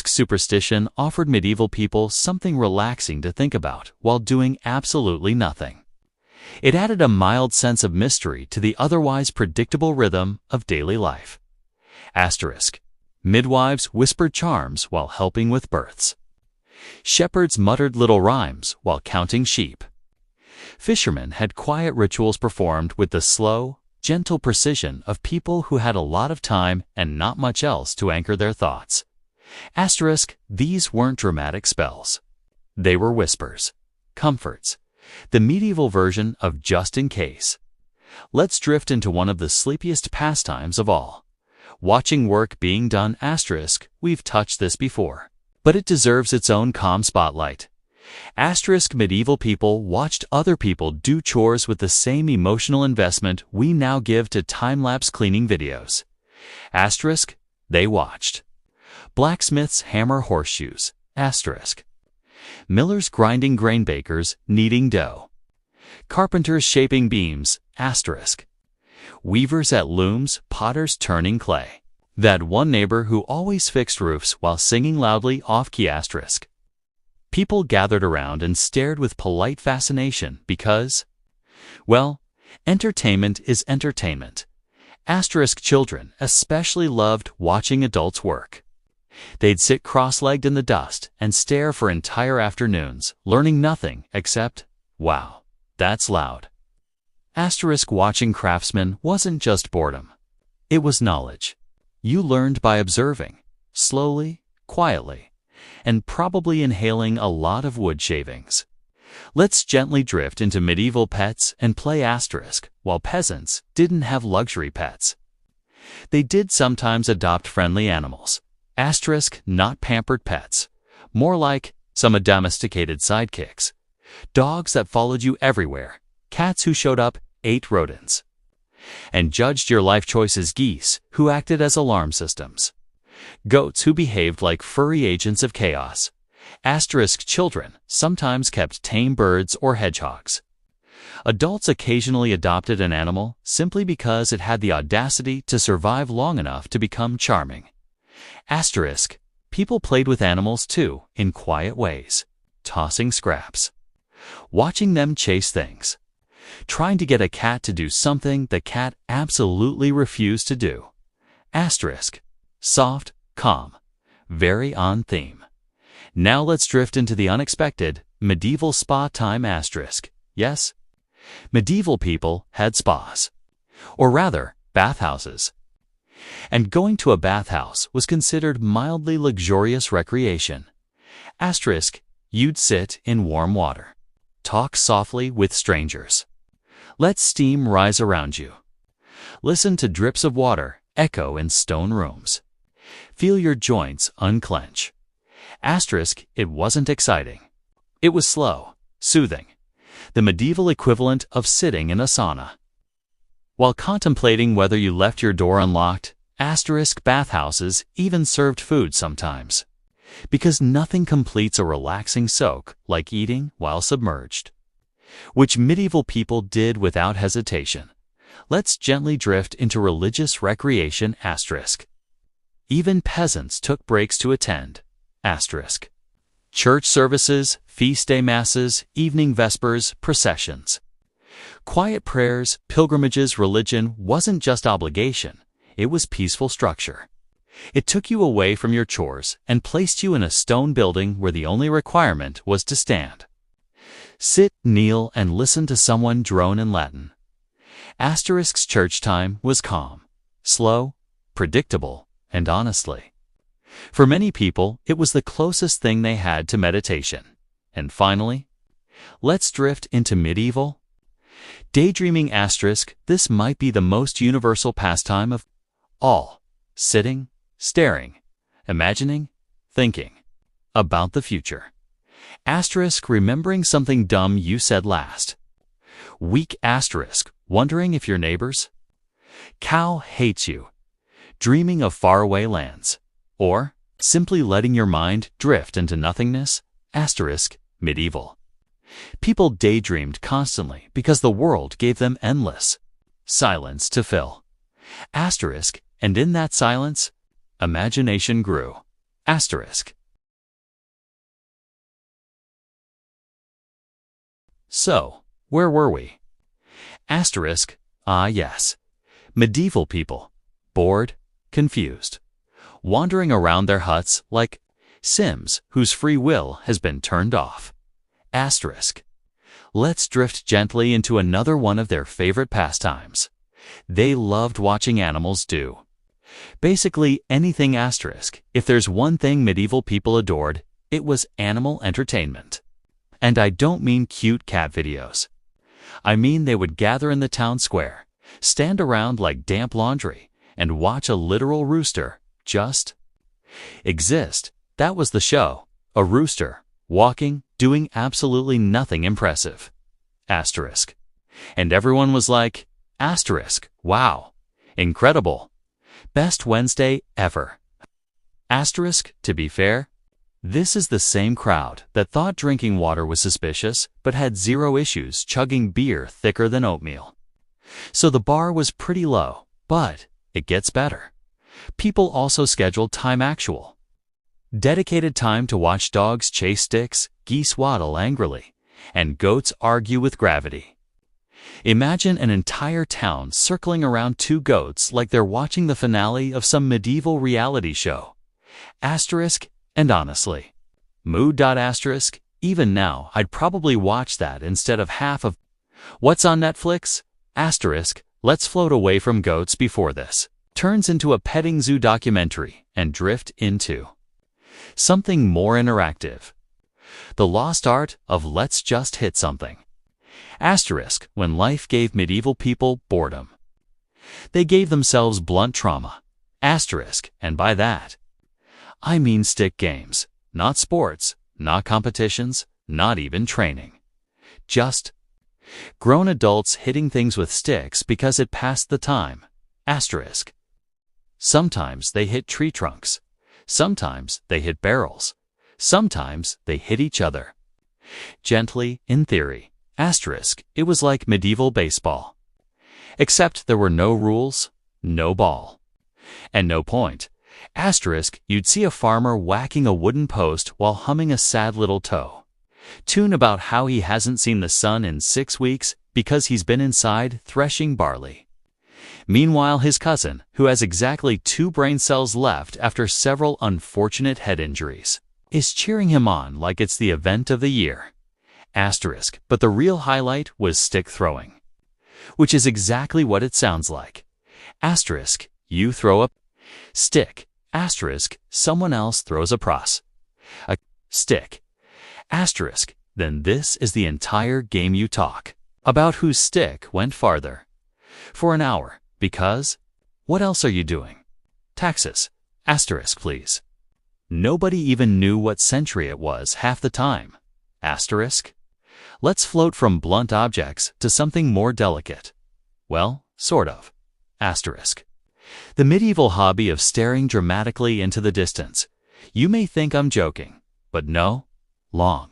Superstition offered medieval people something relaxing to think about while doing absolutely nothing. It added a mild sense of mystery to the otherwise predictable rhythm of daily life. Midwives whispered charms while helping with births. Shepherds muttered little rhymes while counting sheep. Fishermen had quiet rituals performed with the slow, gentle precision of people who had a lot of time and not much else to anchor their thoughts. These weren't dramatic spells. They were whispers, comforts, the medieval version of just in case. Let's drift into one of the sleepiest pastimes of all. Watching work being done. We've touched this before, but it deserves its own calm spotlight. Medieval people watched other people do chores with the same emotional investment we now give to time-lapse cleaning videos. They watched blacksmiths hammer horseshoes. Millers grinding grain, bakers kneading dough. carpenters shaping beams, asterisk. Weavers at looms, potters turning clay. That one neighbor who always fixed roofs while singing loudly off-key, asterisk. People gathered around and stared with polite fascination because, well, entertainment is entertainment. Asterisk children especially loved watching adults work. They'd sit cross-legged in the dust and stare for entire afternoons, learning nothing except, wow, that's loud. Asterisk watching craftsmen wasn't just boredom. It was knowledge. You learned by observing, slowly, quietly, and probably inhaling a lot of wood shavings. Let's gently drift into medieval pets and play asterisk while peasants didn't have luxury pets. They did sometimes adopt friendly animals, asterisk not pampered pets, more like some domesticated sidekicks. Dogs that followed you everywhere, cats who showed up, ate rodents, and judged your life choices, geese who acted as alarm systems, goats who behaved like furry agents of chaos. Asterisk children sometimes kept tame birds or hedgehogs. Adults occasionally adopted an animal simply because it had the audacity to survive long enough to become charming. Asterisk people played with animals too in quiet ways, tossing scraps, watching them chase things, trying to get a cat to do something the cat absolutely refused to do. Asterisk soft, calm, very on theme. Now let's drift into the unexpected, medieval spa time, asterisk. Yes, medieval people had spas, or rather, bathhouses. And going to a bathhouse was considered mildly luxurious recreation. Asterisk you'd sit in warm water, talk softly with strangers, let steam rise around you, listen to drips of water echo in stone rooms, feel your joints unclench. Asterisk it wasn't exciting. It was slow, soothing, the medieval equivalent of sitting in a sauna. While contemplating whether you left your door unlocked, asterisk bathhouses even served food sometimes, because nothing completes a relaxing soak like eating while submerged, which medieval people did without hesitation. Let's gently drift into religious recreation, asterisk. Even peasants took breaks to attend, asterisk. Church services, feast day masses, evening vespers, processions. Quiet prayers, pilgrimages. Religion wasn't just obligation, it was peaceful structure. It took you away from your chores and placed you in a stone building where the only requirement was to stand, sit, kneel, and listen to someone drone in Latin. Asterisk's church time was calm, slow, predictable, and honestly, for many people, it was the closest thing they had to meditation. And finally, let's drift into medieval daydreaming, asterisk. This might be the most universal pastime of all, sitting, staring, imagining, thinking about the future. Asterisk remembering something dumb you said last week, asterisk wondering if your neighbor's cow hates you, dreaming of faraway lands, or simply letting your mind drift into nothingness, asterisk medieval. People daydreamed constantly because the world gave them endless silence to fill, asterisk, and in that silence, imagination grew, asterisk. So, where were we? Asterisk, yes, medieval people, bored, confused, wandering around their huts like Sims whose free will has been turned off. Asterisk. Let's drift gently into another one of their favorite pastimes. They loved watching animals do basically anything, asterisk. If there's one thing medieval people adored, it was animal entertainment. And I don't mean cute cat videos. I mean they would gather in the town square, stand around like damp laundry, and watch a literal rooster just exist. That was the show. A rooster, walking, doing absolutely nothing impressive. Asterisk. And everyone was like, asterisk, wow, incredible, best Wednesday ever. Asterisk, to be fair, This is the same crowd that thought drinking water was suspicious but had zero issues chugging beer thicker than oatmeal. So the bar was pretty low, but it gets better. People also scheduled time actual. Dedicated time to watch dogs chase sticks, geese waddle angrily, and goats argue with gravity. Imagine an entire town circling around two goats like they're watching the finale of some medieval reality show. Asterisk, and honestly, mood. Asterisk, even now I'd probably watch that instead of half of what's on Netflix. Asterisk, let's float away from goats before this turns into a petting zoo documentary and drift into something more interactive. The lost art of let's just hit something. Asterisk, when life gave medieval people boredom, they gave themselves blunt trauma. Asterisk, and by that, I mean stick games, not sports, not competitions, not even training. Just grown adults hitting things with sticks because it passed the time. Asterisk. Sometimes they hit tree trunks. Sometimes they hit barrels. Sometimes they hit each other. Gently, in theory. Asterisk, it was like medieval baseball. Except there were no rules, no ball, and no point. Asterisk, you'd see a farmer whacking a wooden post while humming a sad little tune about how he hasn't seen the sun in 6 weeks because he's been inside threshing barley. Meanwhile, his cousin, who has exactly 2 brain cells left after several unfortunate head injuries, is cheering him on like it's the event of the year. Asterisk, but the real highlight was stick throwing, which is exactly what it sounds like. Asterisk, you throw a stick. Asterisk, someone else throws a stick. Asterisk, then this is the entire game. You talk about whose stick went farther for an hour, because what else are you doing? Taxes. Asterisk, please. Nobody even knew what century it was half the time. Asterisk. Let's float from blunt objects to something more delicate. Well, sort of. Asterisk. The medieval hobby of staring dramatically into the distance. You may think I'm joking, but no, long.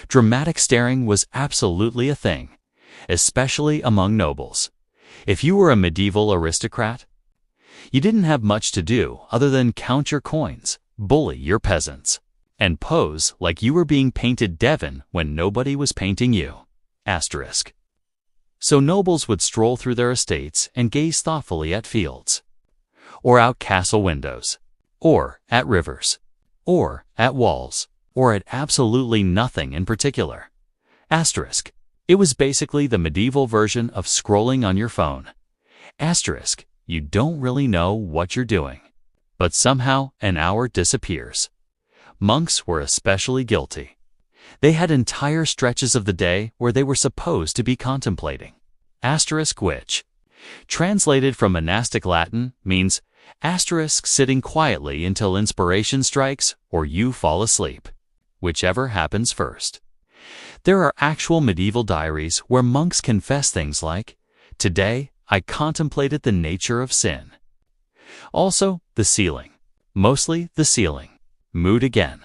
Dramatic staring was absolutely a thing, especially among nobles. If you were a medieval aristocrat, you didn't have much to do other than count your coins, bully your peasants, and pose like you were being painted Devon when nobody was painting you. Asterisk. So nobles would stroll through their estates and gaze thoughtfully at fields, or out castle windows, or at rivers, or at walls, or at absolutely nothing in particular. Asterisk. It was basically the medieval version of scrolling on your phone. Asterisk. You don't really know what you're doing, but somehow an hour disappears. Monks were especially guilty. They had entire stretches of the day where they were supposed to be contemplating. Asterisk, which, translated from monastic Latin, means asterisk sitting quietly until inspiration strikes or you fall asleep, whichever happens first. There are actual medieval diaries where monks confess things like, "Today I contemplated the nature of sin." Also, the ceiling. Mostly the ceiling. Mood again.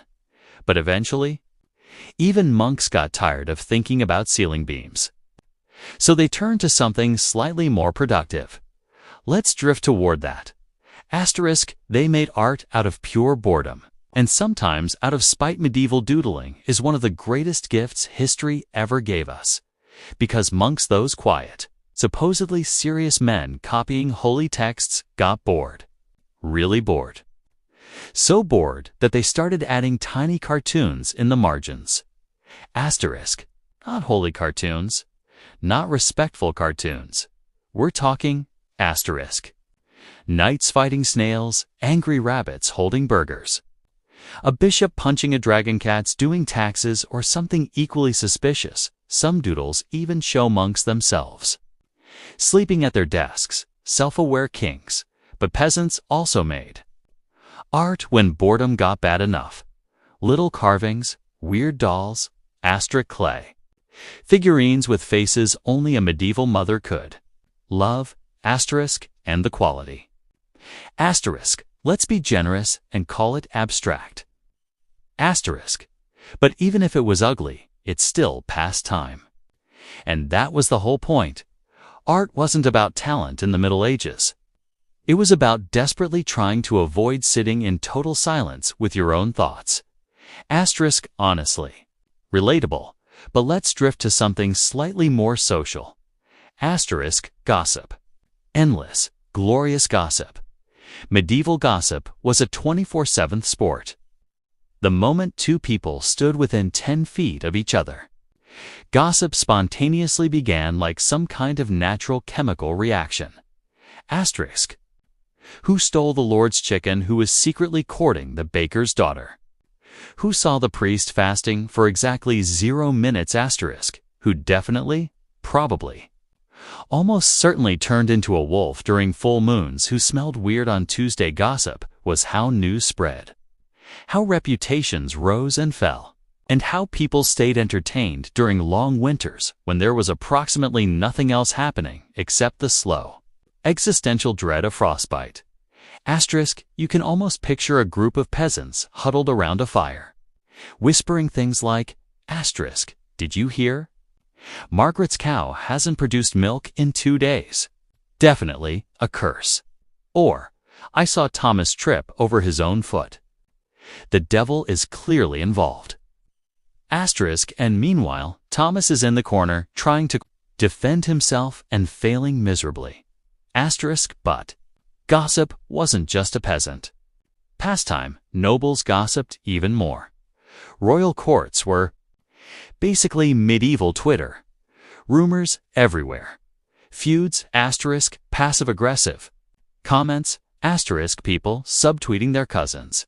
But eventually, even monks got tired of thinking about ceiling beams. So they turned to something slightly more productive. Let's drift toward that. Asterisk, they made art out of pure boredom, and sometimes out of spite. Medieval doodling is one of the greatest gifts history ever gave us, because monks, those quiet, supposedly serious men copying holy texts, got bored. Really bored. So bored that they started adding tiny cartoons in the margins. Asterisk, not holy cartoons, not respectful cartoons. We're talking asterisk. Knights fighting snails, angry rabbits holding burgers, a bishop punching a dragon, cats doing taxes, or something equally suspicious. Some doodles even show monks themselves sleeping at their desks, self-aware kings, but peasants also made art when boredom got bad enough. Little carvings, weird dolls, asterisk clay, figurines with faces only a medieval mother could love, asterisk, and the quality. Asterisk, let's be generous and call it abstract. Asterisk. But even if it was ugly, it still passed time. And that was the whole point. Art wasn't about talent in the Middle Ages. It was about desperately trying to avoid sitting in total silence with your own thoughts. Asterisk, honestly. Relatable, but let's drift to something slightly more social. Asterisk, gossip. Endless, glorious gossip. Medieval gossip was a 24/7 sport. The moment two people stood within 10 feet of each other, gossip spontaneously began like some kind of natural chemical reaction. Asterisk. Who stole the Lord's chicken who was secretly courting the baker's daughter? Who saw the priest fasting for exactly 0 minutes? Asterisk. Who definitely, probably, almost certainly turned into a wolf during full moons? Who smelled weird on Tuesday? Gossip was how news spread, how reputations rose and fell, and how people stayed entertained during long winters when there was approximately nothing else happening except the slow, existential dread of frostbite. Asterisk, you can almost picture a group of peasants huddled around a fire, whispering things like, asterisk, did you hear? Margaret's cow hasn't produced milk in 2 days. Definitely a curse. Or, I saw Thomas trip over his own foot. The devil is clearly involved. Asterisk, and meanwhile, Thomas is in the corner trying to defend himself and failing miserably. Asterisk, but gossip wasn't just a peasant pastime. Nobles gossiped even more. Royal courts were basically medieval Twitter. Rumors everywhere. Feuds, asterisk, passive-aggressive. Comments, asterisk, people subtweeting their cousins.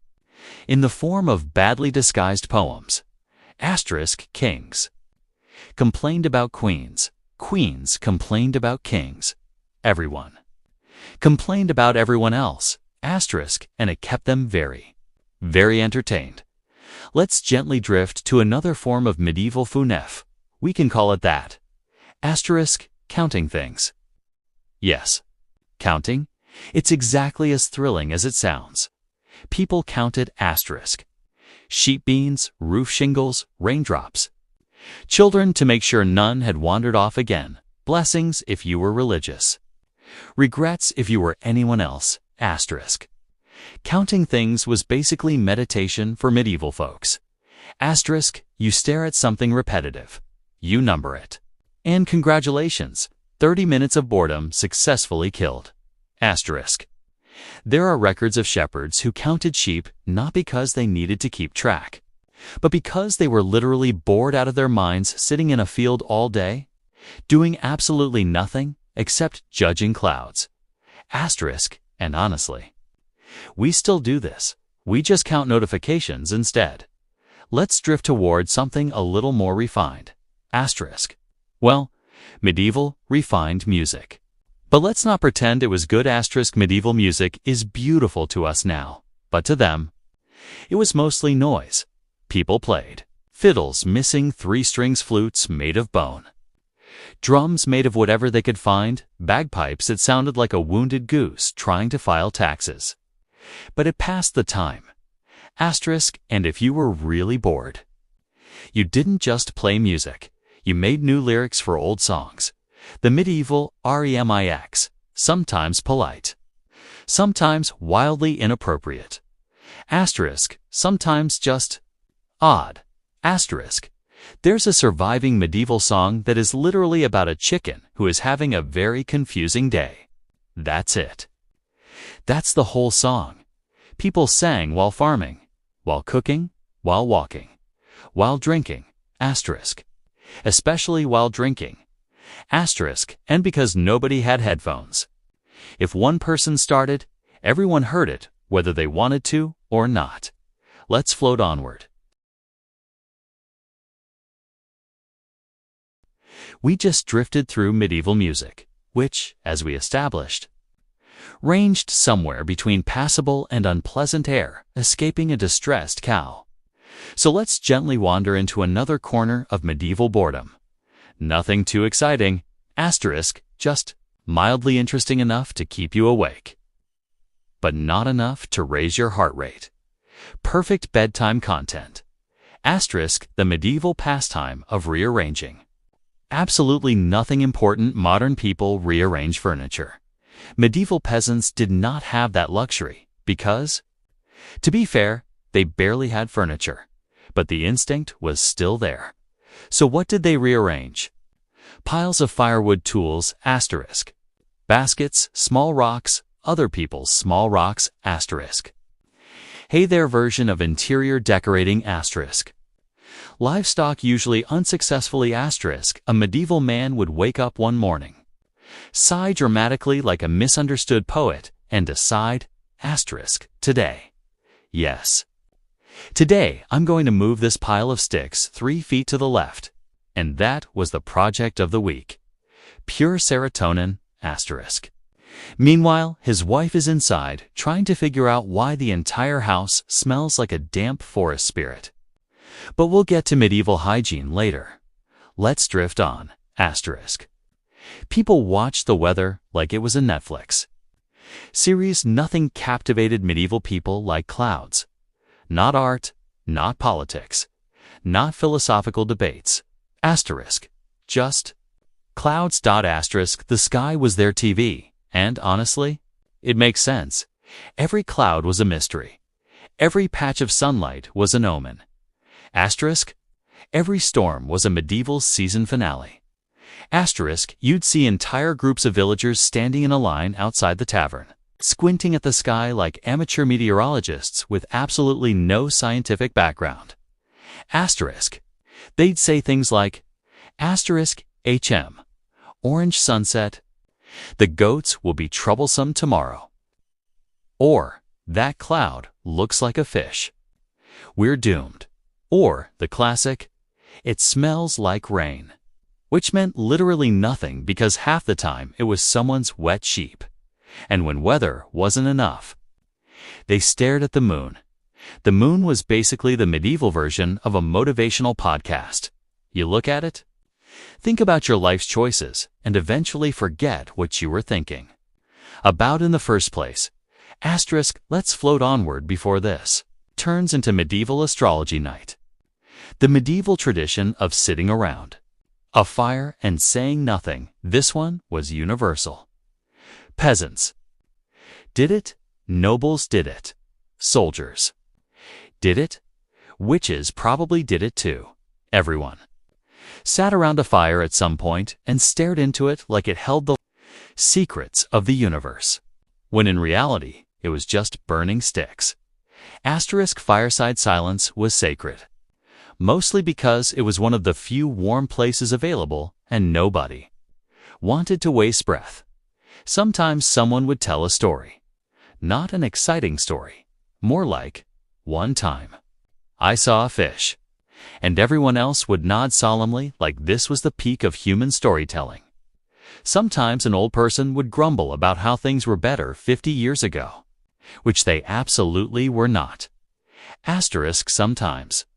In the form of badly disguised poems. Asterisk, kings complained about queens. Queens complained about kings. Everyone complained about everyone else. Asterisk, and it kept them very, very entertained. Let's gently drift to another form of medieval funef. We can call it that. Asterisk, counting things. Yes, counting. It's exactly as thrilling as it sounds. People counted asterisk. Sheep beans, roof shingles, raindrops. Children to make sure none had wandered off again. Blessings if you were religious. Regrets if you were anyone else. Asterisk. Counting things was basically meditation for medieval folks. Asterisk, you stare at something repetitive. You number it. And congratulations, 30 minutes of boredom successfully killed. Asterisk. There are records of shepherds who counted sheep not because they needed to keep track, but because they were literally bored out of their minds sitting in a field all day, doing absolutely nothing except judging clouds. Asterisk, and honestly, we still do this. We just count notifications instead. Let's drift toward something a little more refined. Asterisk. Well, medieval, refined music. But let's not pretend it was good. Asterisk, medieval music is beautiful to us now, but to them, it was mostly noise. People played fiddles missing 3 strings, flutes made of bone, drums made of whatever they could find, bagpipes that sounded like a wounded goose trying to file taxes. But it passed the time. Asterisk, and if you were really bored, you didn't just play music. You made new lyrics for old songs. The medieval remix, sometimes polite, sometimes wildly inappropriate. Asterisk, sometimes just odd. Asterisk. There's a surviving medieval song that is literally about a chicken who is having a very confusing day. That's it. That's the whole song. People sang while farming, while cooking, while walking, while drinking. Asterisk. Especially while drinking. Asterisk, and because nobody had headphones. If one person started, everyone heard it, whether they wanted to or not. Let's float onward. We just drifted through medieval music, which, as we established, ranged somewhere between passable and unpleasant air, escaping a distressed cow. So let's gently wander into another corner of medieval boredom. Nothing too exciting, asterisk, just mildly interesting enough to keep you awake, but not enough to raise your heart rate. Perfect bedtime content. Asterisk, the medieval pastime of rearranging. Absolutely nothing important modern people rearrange furniture. Medieval peasants did not have that luxury because, to be fair, they barely had furniture, but the instinct was still there. So what did they rearrange? Piles of firewood tools, asterisk. Baskets, small rocks, other people's small rocks, asterisk. Hey there version of interior decorating, asterisk. Livestock usually unsuccessfully, asterisk. A medieval man would wake up one morning, sigh dramatically like a misunderstood poet, and decide, asterisk, today. Yes. Today, I'm going to move this pile of sticks 3 feet to the left. And that was the project of the week. Pure serotonin, asterisk. Meanwhile, his wife is inside, trying to figure out why the entire house smells like a damp forest spirit. But we'll get to medieval hygiene later. Let's drift on, asterisk. People watched the weather like it was a Netflix series. Nothing captivated medieval people like clouds. Not art, not politics, not philosophical debates. Asterisk. Just clouds. Asterisk. The sky was their TV, and honestly, it makes sense. Every cloud was a mystery. Every patch of sunlight was an omen. Asterisk. Every storm was a medieval season finale. Asterisk. You'd see entire groups of villagers standing in a line outside the tavern, squinting at the sky like amateur meteorologists with absolutely no scientific background. Asterisk. They'd say things like, asterisk, HM, orange sunset, the goats will be troublesome tomorrow. Or, that cloud looks like a fish, we're doomed. Or, the classic, it smells like rain, which meant literally nothing because half the time it was someone's wet sheep. And when weather wasn't enough, they stared at the moon. The moon was basically the medieval version of a motivational podcast. You look at it, think about your life's choices, and eventually forget what you were thinking about in the first place. Asterisk, let's float onward before this turns into medieval astrology night. The medieval tradition of sitting around a fire and saying nothing, this one was universal. Peasants did it, nobles did it, soldiers did it, witches probably did it too. Everyone sat around a fire at some point and stared into it like it held the secrets of the universe, when in reality it was just burning sticks. Asterisk, fireside silence was sacred, mostly because it was one of the few warm places available and nobody wanted to waste breath. Sometimes someone would tell a story, not an exciting story, more like, one time I saw a fish, and everyone else would nod solemnly like this was the peak of human storytelling. Sometimes an old person would grumble about how things were better 50 years ago, which they absolutely were not. Asterisk, sometimes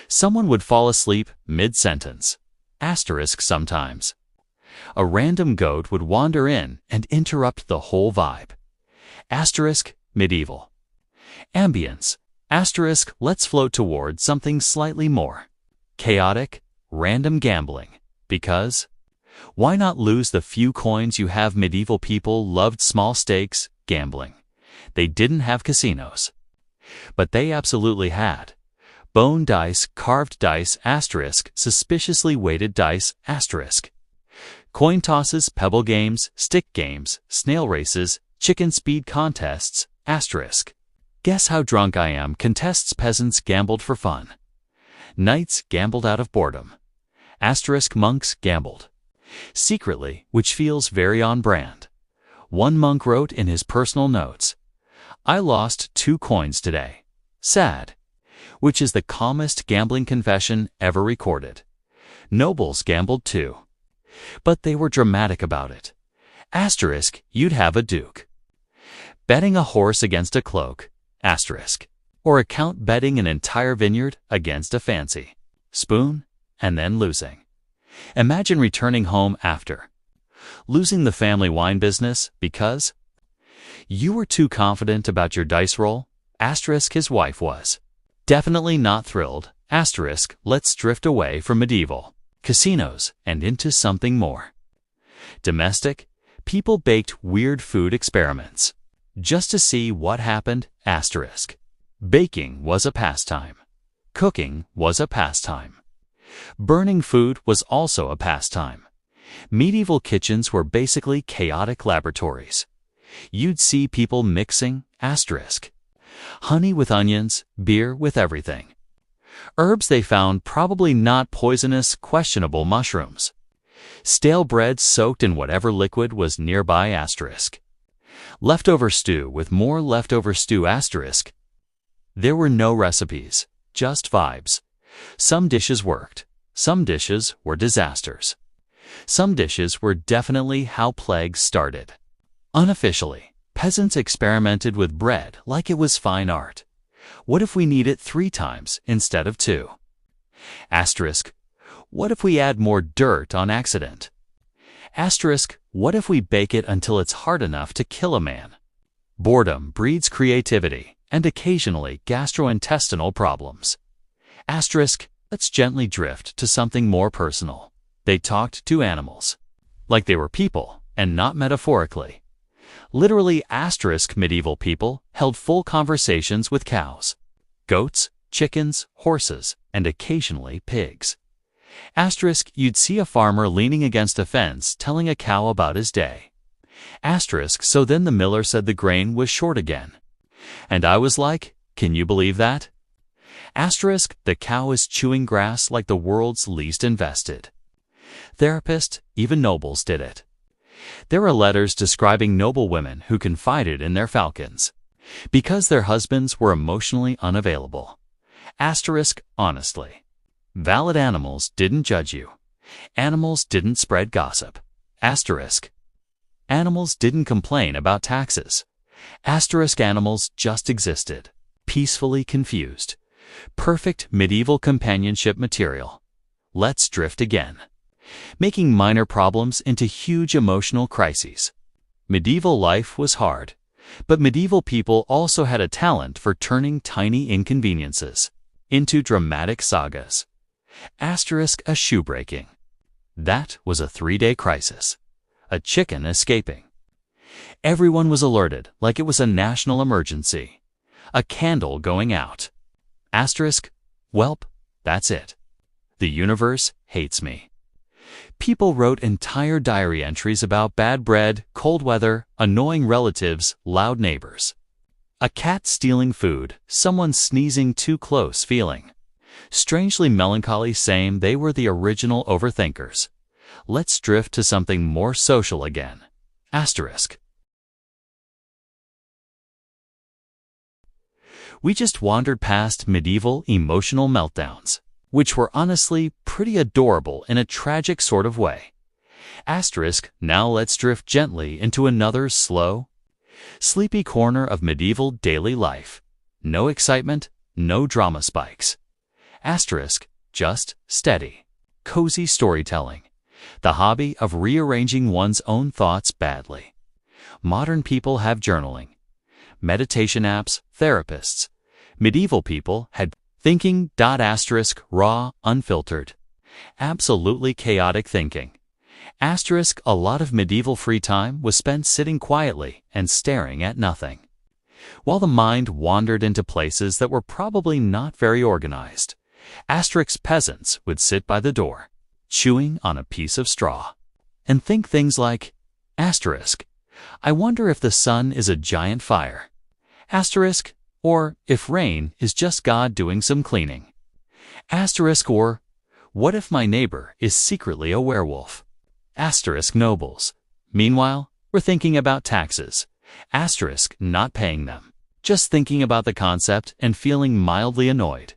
someone would fall asleep mid-sentence. Asterisk, sometimes a random goat would wander in and interrupt the whole vibe. Asterisk, medieval ambience. Asterisk, let's float toward something slightly more chaotic, random gambling. Because why not lose the few coins you have? Medieval people loved small stakes gambling. They didn't have casinos, but they absolutely had bone dice, carved dice, asterisk, suspiciously weighted dice, asterisk, coin tosses, pebble games, stick games, snail races, chicken speed contests, asterisk. Guess how drunk I am? Contests. Peasants gambled for fun. Knights gambled out of boredom. Asterisk, monks gambled secretly, which feels very on brand. One monk wrote in his personal notes, I lost 2 coins today. Sad. Which is the calmest gambling confession ever recorded. Nobles gambled too, but they were dramatic about it. Asterisk, you'd have a duke betting a horse against a cloak, asterisk, or a count betting an entire vineyard against a fancy spoon and then losing. Imagine returning home after losing the family wine business because you were too confident about your dice roll. Asterisk, his wife was definitely not thrilled. Let's drift away from medieval casinos and into something more domestic. People baked weird food experiments just to see what happened. Baking was a pastime. Cooking was a pastime. Burning food was also a pastime. Medieval kitchens were basically chaotic laboratories. You'd see people mixing honey with onions, beer with everything. Herbs they found probably not poisonous, questionable mushrooms. Stale bread soaked in whatever liquid was nearby Leftover stew with more leftover stew There were no recipes, just vibes. Some dishes worked. Some dishes were disasters. Some dishes were definitely how plagues started. Unofficially, peasants experimented with bread like it was fine art. What if we knead it 3 times instead of 2? What if we add more dirt on accident? What if we bake it until it's hard enough to kill a man? Boredom breeds creativity and occasionally gastrointestinal problems. Let's gently drift to something more personal. They talked to animals like they were people and not metaphorically. Literally, medieval people held full conversations with cows, goats, chickens, horses, and occasionally pigs. You'd see a farmer leaning against a fence telling a cow about his day. So then the miller said the grain was short again. And I was like, can you believe that? The cow is chewing grass like the world's least invested. Therapist, even nobles did it. There are letters describing noble women who confided in their falcons because their husbands were emotionally unavailable. Honestly. Valid animals didn't judge you. Animals didn't spread gossip. Animals didn't complain about taxes. Animals just existed, peacefully confused. Perfect medieval companionship material. Let's drift again. Making minor problems into huge emotional crises. Medieval life was hard, but medieval people also had a talent for turning tiny inconveniences into dramatic sagas. A shoe breaking. That was a 3-day crisis. A chicken escaping. Everyone was alerted like it was a national emergency. A candle going out. Welp, that's it. The universe hates me. People wrote entire diary entries about bad bread, cold weather, annoying relatives, loud neighbors. A cat stealing food, someone sneezing too close feeling. Strangely melancholy saying they were the original overthinkers. Let's drift to something more social again. We just wandered past medieval emotional meltdowns, which were honestly pretty adorable in a tragic sort of way. Now let's drift gently into another slow, sleepy corner of medieval daily life. No excitement, no drama spikes. Just steady, cozy storytelling. The hobby of rearranging one's own thoughts badly. Modern people have journaling, meditation apps, therapists. Medieval people had thinking. Raw, unfiltered. Absolutely chaotic thinking. A lot of medieval free time was spent sitting quietly and staring at nothing, while the mind wandered into places that were probably not very organized. Peasants would sit by the door, chewing on a piece of straw, and think things like, I wonder if the sun is a giant fire. Or if rain is just God doing some cleaning. Or, what if my neighbor is secretly a werewolf? Nobles. Meanwhile, we're thinking about taxes. Not paying them. Just thinking about the concept and feeling mildly annoyed.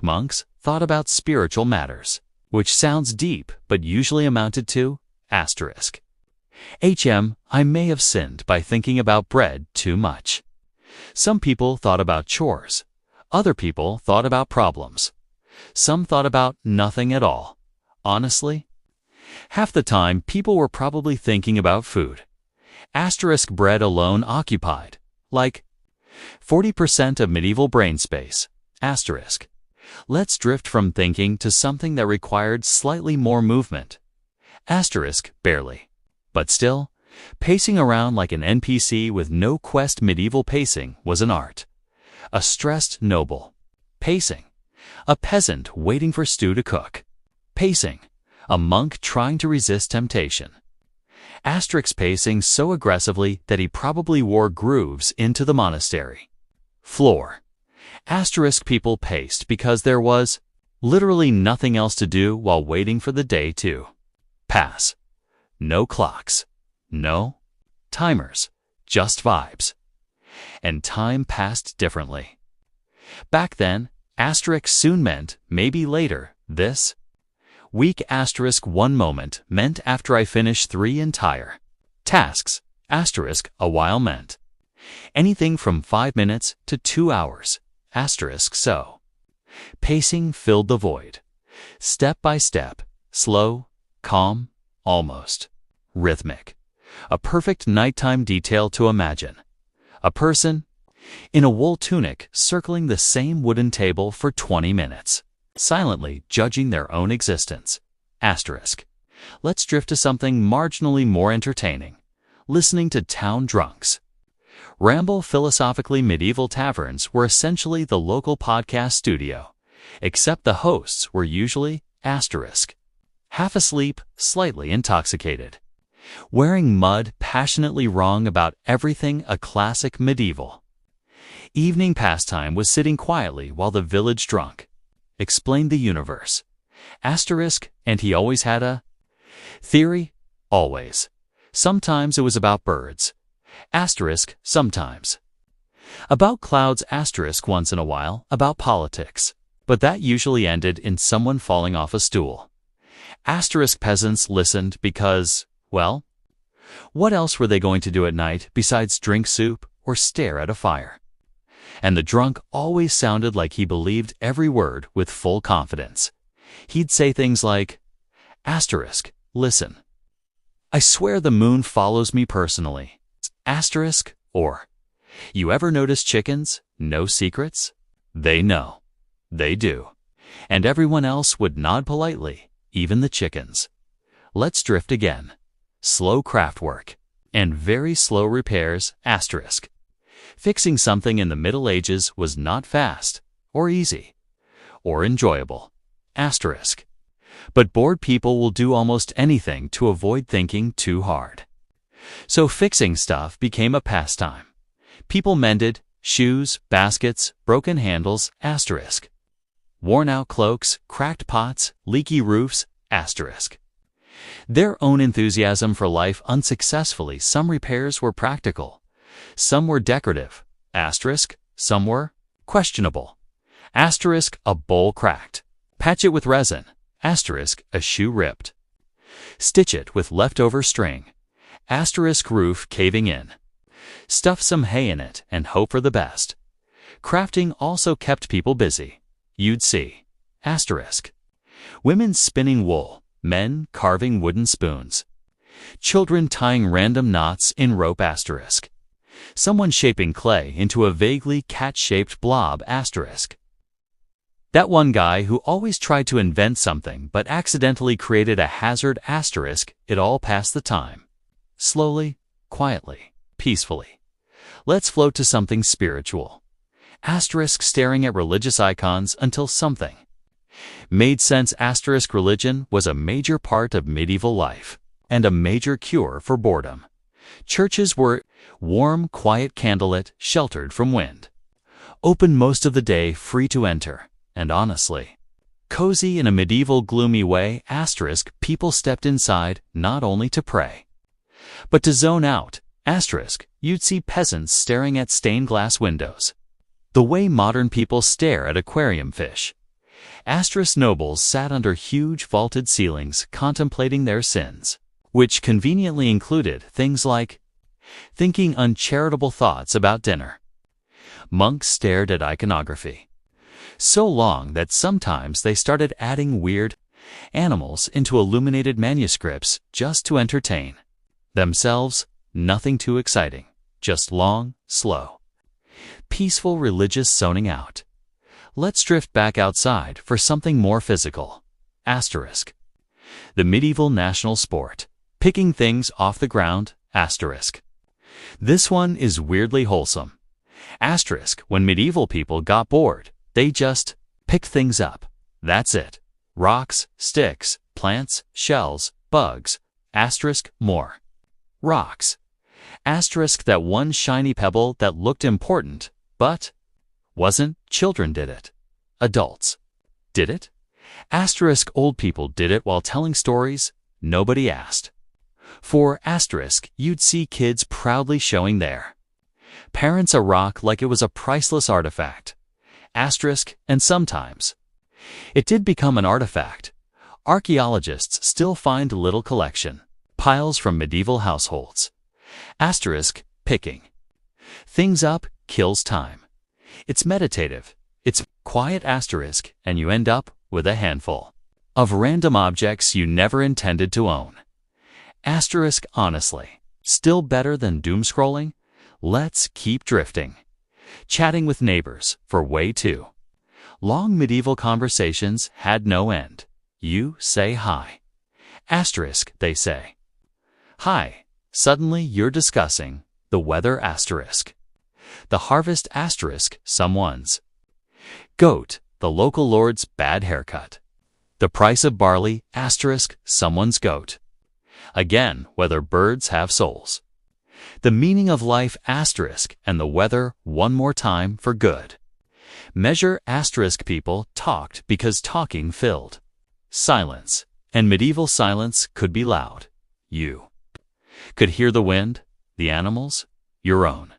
Monks thought about spiritual matters, which sounds deep but usually amounted to I may have sinned by thinking about bread too much. Some people thought about chores. Other people thought about problems. Some thought about nothing at all. Honestly, half the time people were probably thinking about food. Bread alone occupied, like, 40% of medieval brain space. Let's drift from thinking to something that required slightly more movement. Asterisk, barely. But still, pacing around like an NPC with no quest. Medieval pacing was an art. A stressed noble. Pacing. A peasant waiting for stew to cook. Pacing. A monk trying to resist temptation. Asterisk pacing so aggressively that he probably wore grooves into the monastery. Floor. Asterisk people paced because there was literally nothing else to do while waiting for the day to pass. No clocks. No timers. Just vibes. And time passed differently. Back then, asterisk soon meant maybe later. This week asterisk one moment meant after I finish 3 entire tasks. Asterisk a while meant anything from 5 minutes to 2 hours. Asterisk so. Pacing filled the void. Step by step, slow, calm, almost rhythmic. A perfect nighttime detail to imagine. A person in a wool tunic circling the same wooden table for 20 minutes, silently judging their own existence. Asterisk. Let's drift to something marginally more entertaining. Listening to town drunks. Ramble philosophically. Medieval taverns were essentially the local podcast studio, except the hosts were usually asterisk. Half asleep, slightly intoxicated. Wearing mud, passionately wrong about everything. A classic medieval evening pastime was sitting quietly while the village drunk explained the universe. Asterisk, and he always had a theory. Always. Sometimes it was about birds. Asterisk, sometimes. About clouds. Asterisk, once in a while. About politics. But that usually ended in someone falling off a stool. Asterisk. Peasants listened because, well, what else were they going to do at night besides drink soup or stare at a fire? And the drunk always sounded like he believed every word with full confidence. He'd say things like, asterisk, listen, I swear the moon follows me personally. Asterisk, or, you ever notice chickens? No secrets? They know. They do. And everyone else would nod politely, even the chickens. Let's drift again. Slow craft work. And very slow repairs. Asterisk. Fixing something in the Middle Ages was not fast, or easy, or enjoyable. Asterisk. But bored people will do almost anything to avoid thinking too hard. So fixing stuff became a pastime. People mended shoes, baskets, broken handles. Asterisk. Worn-out cloaks, cracked pots, leaky roofs. Asterisk. Their own enthusiasm for life unsuccessfully. Some repairs were practical. Some were decorative. Asterisk. Some were questionable. Asterisk. A bowl cracked. Patch it with resin. Asterisk. A shoe ripped. Stitch it with leftover string. Asterisk. Roof caving in. Stuff some hay in it and hope for the best. Crafting also kept people busy. You'd see. Asterisk. Women spinning wool. Men carving wooden spoons. Children tying random knots in rope. Asterisk. Someone shaping clay into a vaguely cat-shaped blob. Asterisk. That one guy who always tried to invent something but accidentally created a hazard. Asterisk. It all passed the time. Slowly, quietly, peacefully. Let's float to something spiritual. Asterisk. Staring at religious icons until something made sense. Asterisk. Religion was a major part of medieval life and a major cure for boredom. Churches were warm, quiet, candlelit, sheltered from wind. Open most of the day, free to enter, and honestly, cozy in a medieval gloomy way. Asterisk. People stepped inside not only to pray, but to zone out. Asterisk. You'd see peasants staring at stained glass windows, the way modern people stare at aquarium fish. Asterisk. Nobles sat under huge vaulted ceilings contemplating their sins, which conveniently included things like thinking uncharitable thoughts about dinner. Monks stared at iconography so long that sometimes they started adding weird animals into illuminated manuscripts just to entertain themselves. Nothing too exciting, just long, slow, peaceful religious zoning out. Let's drift back outside for something more physical. Asterisk. The medieval national sport. Picking things off the ground. Asterisk. This one is weirdly wholesome. Asterisk. When medieval people got bored, they just picked things up. That's it. Rocks, sticks, plants, shells, bugs. Asterisk. More. Rocks. Asterisk. That one shiny pebble that looked important, but wasn't. Children did it. Adults did it. Asterisk. Old people did it while telling stories. Nobody asked. For asterisk, you'd see kids proudly showing their parents a rock like it was a priceless artifact. Asterisk. And sometimes it did become an artifact. Archaeologists still find little collection piles from medieval households. Asterisk. Picking things up kills time. It's meditative. It's quiet. Asterisk. And you end up with a handful of random objects you never intended to own. Asterisk. Honestly, still better than doom scrolling. Let's keep drifting. Chatting with neighbors for way too long. Medieval conversations had no end. You say hi. Asterisk. They say hi. Suddenly you're discussing the weather. Asterisk. The harvest. Asterisk. Someone's goat. The local lord's bad haircut. The price of barley. Asterisk. Someone's goat. Again, whether birds have souls. The meaning of life. Asterisk. And the weather. One more time for good measure. Asterisk. People talked because talking filled silence. And medieval silence could be loud. You could hear the wind, the animals, your own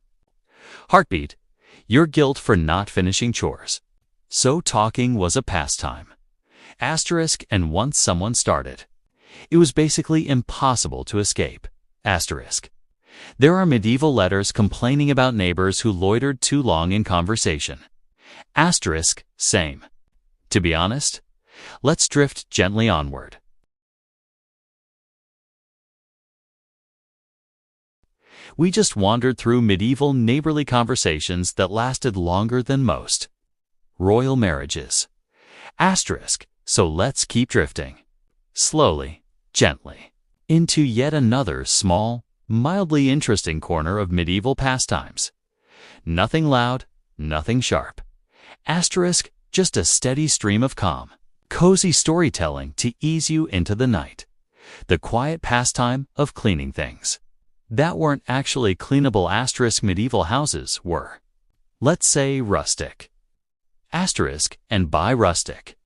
heartbeat, your guilt for not finishing chores. So talking was a pastime. Asterisk. And once someone started, it was basically impossible to escape. Asterisk. There are medieval letters complaining about neighbors who loitered too long in conversation. Asterisk. Same. To be honest, let's drift gently onward. We just wandered through medieval neighborly conversations that lasted longer than most royal marriages. Asterisk. So let's keep drifting. Slowly, gently, into yet another small, mildly interesting corner of medieval pastimes. Nothing loud, nothing sharp. Asterisk. Just a steady stream of calm, cozy storytelling to ease you into the night. The quiet pastime of cleaning things that weren't actually cleanable. Asterisk. Medieval houses were, let's say, rustic. Asterisk. And by rustic,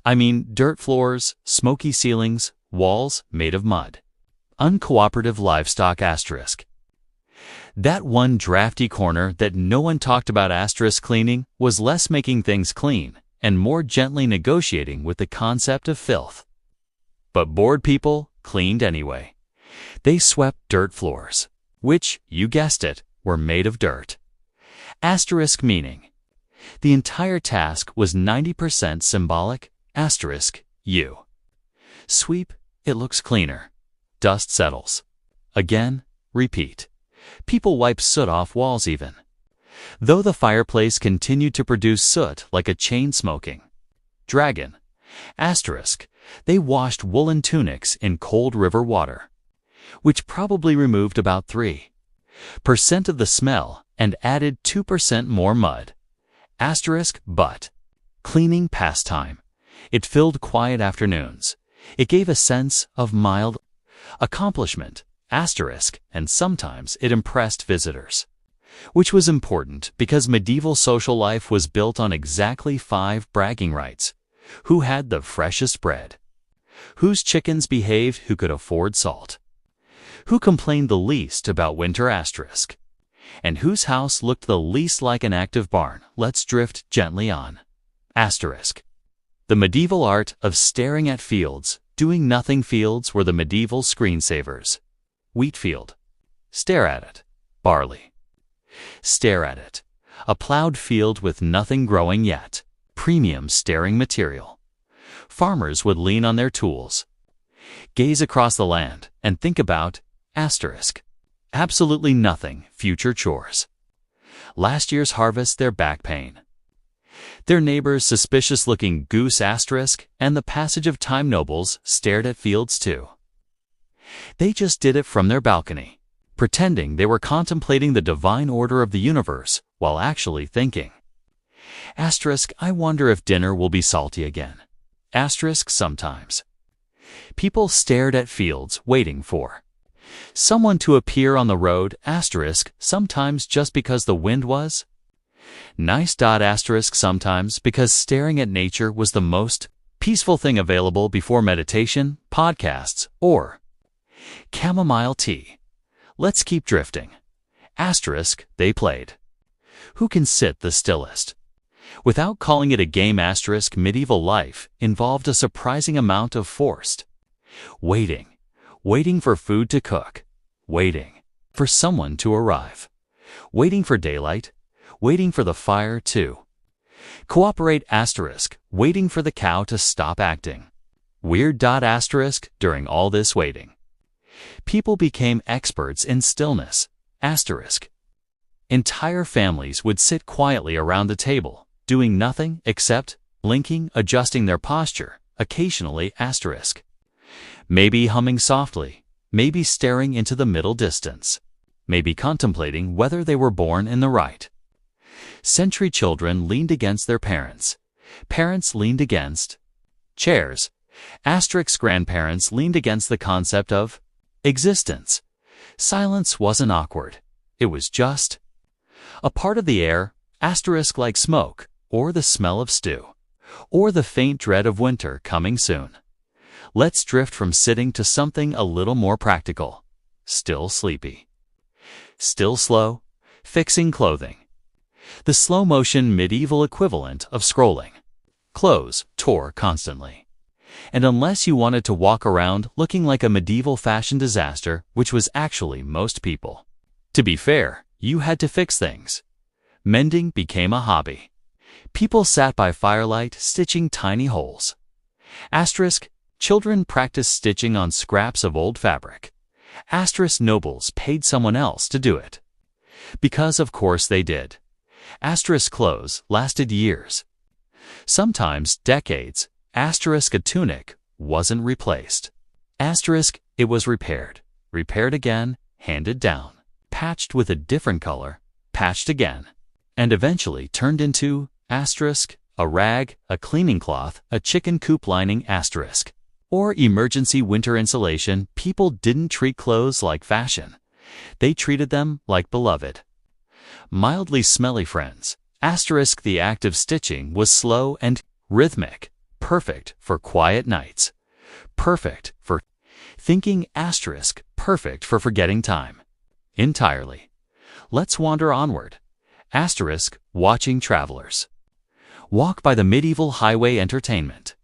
I mean dirt floors, smoky ceilings, walls made of mud. Uncooperative livestock. Asterisk. That one drafty corner that no one talked about. Asterisk. Cleaning was less making things clean and more gently negotiating with the concept of filth. But bored people cleaned anyway. They swept dirt floors, which, you guessed it, were made of dirt. Asterisk. Meaning the entire task was 90% symbolic. Asterisk. You sweep, it looks cleaner. Dust settles. Again, repeat. People wipe soot off walls even, though the fireplace continued to produce soot like a chain smoking dragon. Asterisk. They washed woolen tunics in cold river water, which probably removed about 3% of the smell and added 2% more mud. Asterisk. But cleaning pastime. It filled quiet afternoons. It gave a sense of mild accomplishment. Asterisk. And sometimes it impressed visitors, which was important because medieval social life was built on exactly 5 bragging rights. Who had the freshest bread? Whose chickens behaved? Who could afford salt? Who complained the least about winter? Asterisk. And whose house looked the least like an active barn? Let's drift gently on. Asterisk. The medieval art of staring at fields, doing nothing. Fields were the medieval screensavers. Wheat field. Stare at it. Barley. Stare at it. A plowed field with nothing growing yet. Premium staring material. Farmers would lean on their tools, gaze across the land, and think about asterisk. Absolutely nothing. Future chores. Last year's harvest. Their back pain. Their neighbor's suspicious-looking goose asterisk and the passage of time nobles stared at Fields too. They just did it from their balcony, pretending they were contemplating the divine order of the universe while actually thinking. Asterisk, I wonder if dinner will be salty again. Asterisk, sometimes. People stared at Fields, waiting for someone to appear on the road, asterisk, sometimes just because the wind was nice. Asterisk, sometimes because staring at nature was the most peaceful thing available before meditation, podcasts, or chamomile tea. Let's keep drifting. Asterisk, they played Who Can Sit the Stillest? Without calling it a game. Asterisk, medieval life involved a surprising amount of forced waiting for food to cook, waiting for someone to arrive, waiting for daylight, waiting for the fire to cooperate. Asterisk, waiting for the cow to stop acting. Weird. Asterisk, during all this waiting, people became experts in stillness. Asterisk, entire families would sit quietly around the table, doing nothing except blinking, adjusting their posture, occasionally. Asterisk, maybe humming softly, maybe staring into the middle distance, maybe contemplating whether they were born in the right century. Children leaned against their parents. Parents leaned against chairs. Asterisk, grandparents leaned against the concept of existence. Silence wasn't awkward. It was just a part of the air. Asterisk, like smoke, or the smell of stew, or the faint dread of winter coming soon. Let's drift from sitting to something a little more practical. Still sleepy. Still slow. Fixing clothing. The slow-motion medieval equivalent of scrolling. Clothes tore constantly. And unless you wanted to walk around looking like a medieval fashion disaster, which was actually most people, to be fair, you had to fix things. Mending became a hobby. People sat by firelight stitching tiny holes. Asterisk, children practiced stitching on scraps of old fabric. Asterisk, nobles paid someone else to do it. Because of course they did. Asterisk, clothes lasted years. Sometimes decades. Asterisk, a tunic wasn't replaced. Asterisk, it was repaired. Repaired again, handed down. Patched with a different color. Patched again. And eventually turned into, asterisk, a rag, a cleaning cloth, a chicken coop lining, asterisk, or emergency winter insulation. People didn't treat clothes like fashion. They treated them like beloved, mildly smelly friends. Asterisk, the act of stitching was slow and rhythmic, perfect for quiet nights, perfect for thinking. Asterisk, perfect for forgetting time entirely. Let's wander onward. Asterisk, watching travelers walk by the medieval highway entertainment.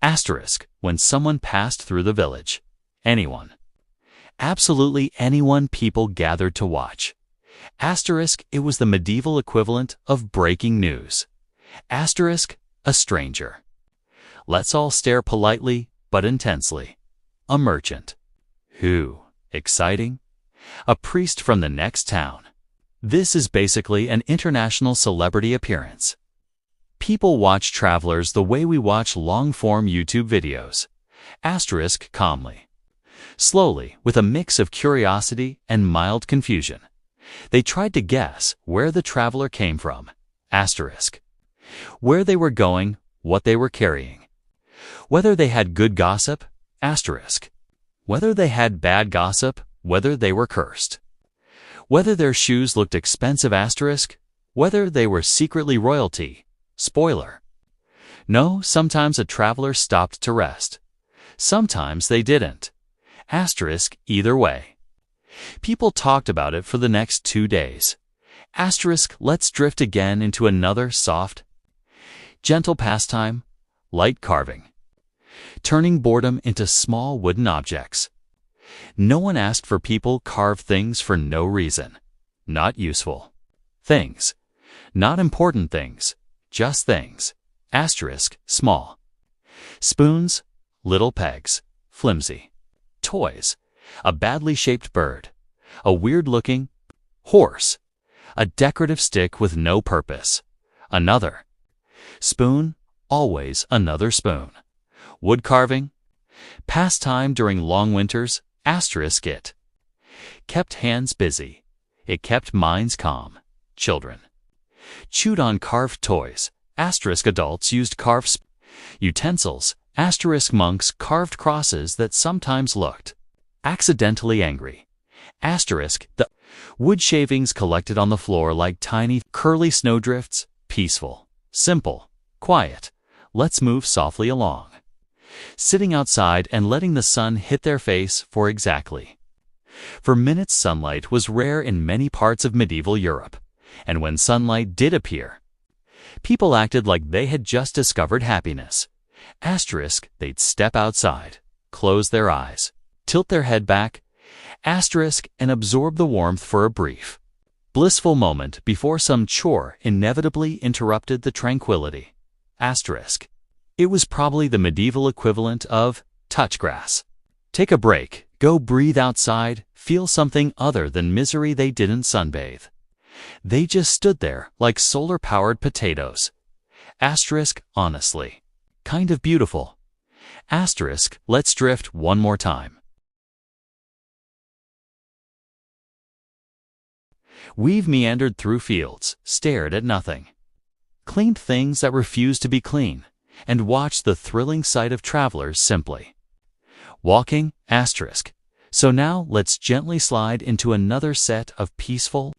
Asterisk, when someone passed through the village. Anyone. Absolutely anyone. People gathered to watch. Asterisk, it was the medieval equivalent of breaking news. Asterisk, a stranger. Let's all stare politely but intensely. A merchant. Who? Exciting? A priest from the next town. This is basically an international celebrity appearance. People watch travelers the way we watch long-form YouTube videos. Asterisk, calmly. Slowly, with a mix of curiosity and mild confusion. They tried to guess where the traveler came from. Asterisk. Where they were going, what they were carrying. Whether they had good gossip. Asterisk. Whether they had bad gossip, whether they were cursed. Whether their shoes looked expensive. Asterisk. Whether they were secretly royalty. Spoiler. No, sometimes a traveler stopped to rest. Sometimes they didn't. Asterisk, either way. People talked about it for the next 2 days. Asterisk, let's drift again into another soft, gentle pastime, light carving. Turning boredom into small wooden objects. No one asked for people carve things for no reason. Not useful things. Not important things. Just things. Asterisk, small. Spoons, little pegs, flimsy. Toys, a badly shaped bird, a weird-looking horse, a decorative stick with no purpose, another Spoon, always another spoon. Wood carving, pastime during long winters, asterisk it. Kept hands busy. It kept minds calm. Children. Chewed on carved toys, asterisk adults used carved utensils, asterisk monks carved crosses that sometimes looked accidentally angry. Asterisk the wood shavings collected on the floor like tiny curly snowdrifts, peaceful, simple, quiet. Let's move softly along. Sitting outside and letting the sun hit their face for exactly. For minutes sunlight was rare in many parts of medieval Europe, and when sunlight did appear, people acted like they had just discovered happiness. Asterisk, they'd step outside, close their eyes, tilt their head back, asterisk, and absorb the warmth for a brief, blissful moment before some chore inevitably interrupted the tranquility. Asterisk. It was probably the medieval equivalent of touch grass. Take a break, go breathe outside, feel something other than misery. They didn't sunbathe. They just stood there like solar-powered potatoes. Asterisk, honestly. Kind of beautiful. Asterisk, let's drift one more time. We've meandered through fields, stared at nothing, cleaned things that refused to be clean, and watched the thrilling sight of travelers simply walking, asterisk. So now let's gently slide into another set of peaceful,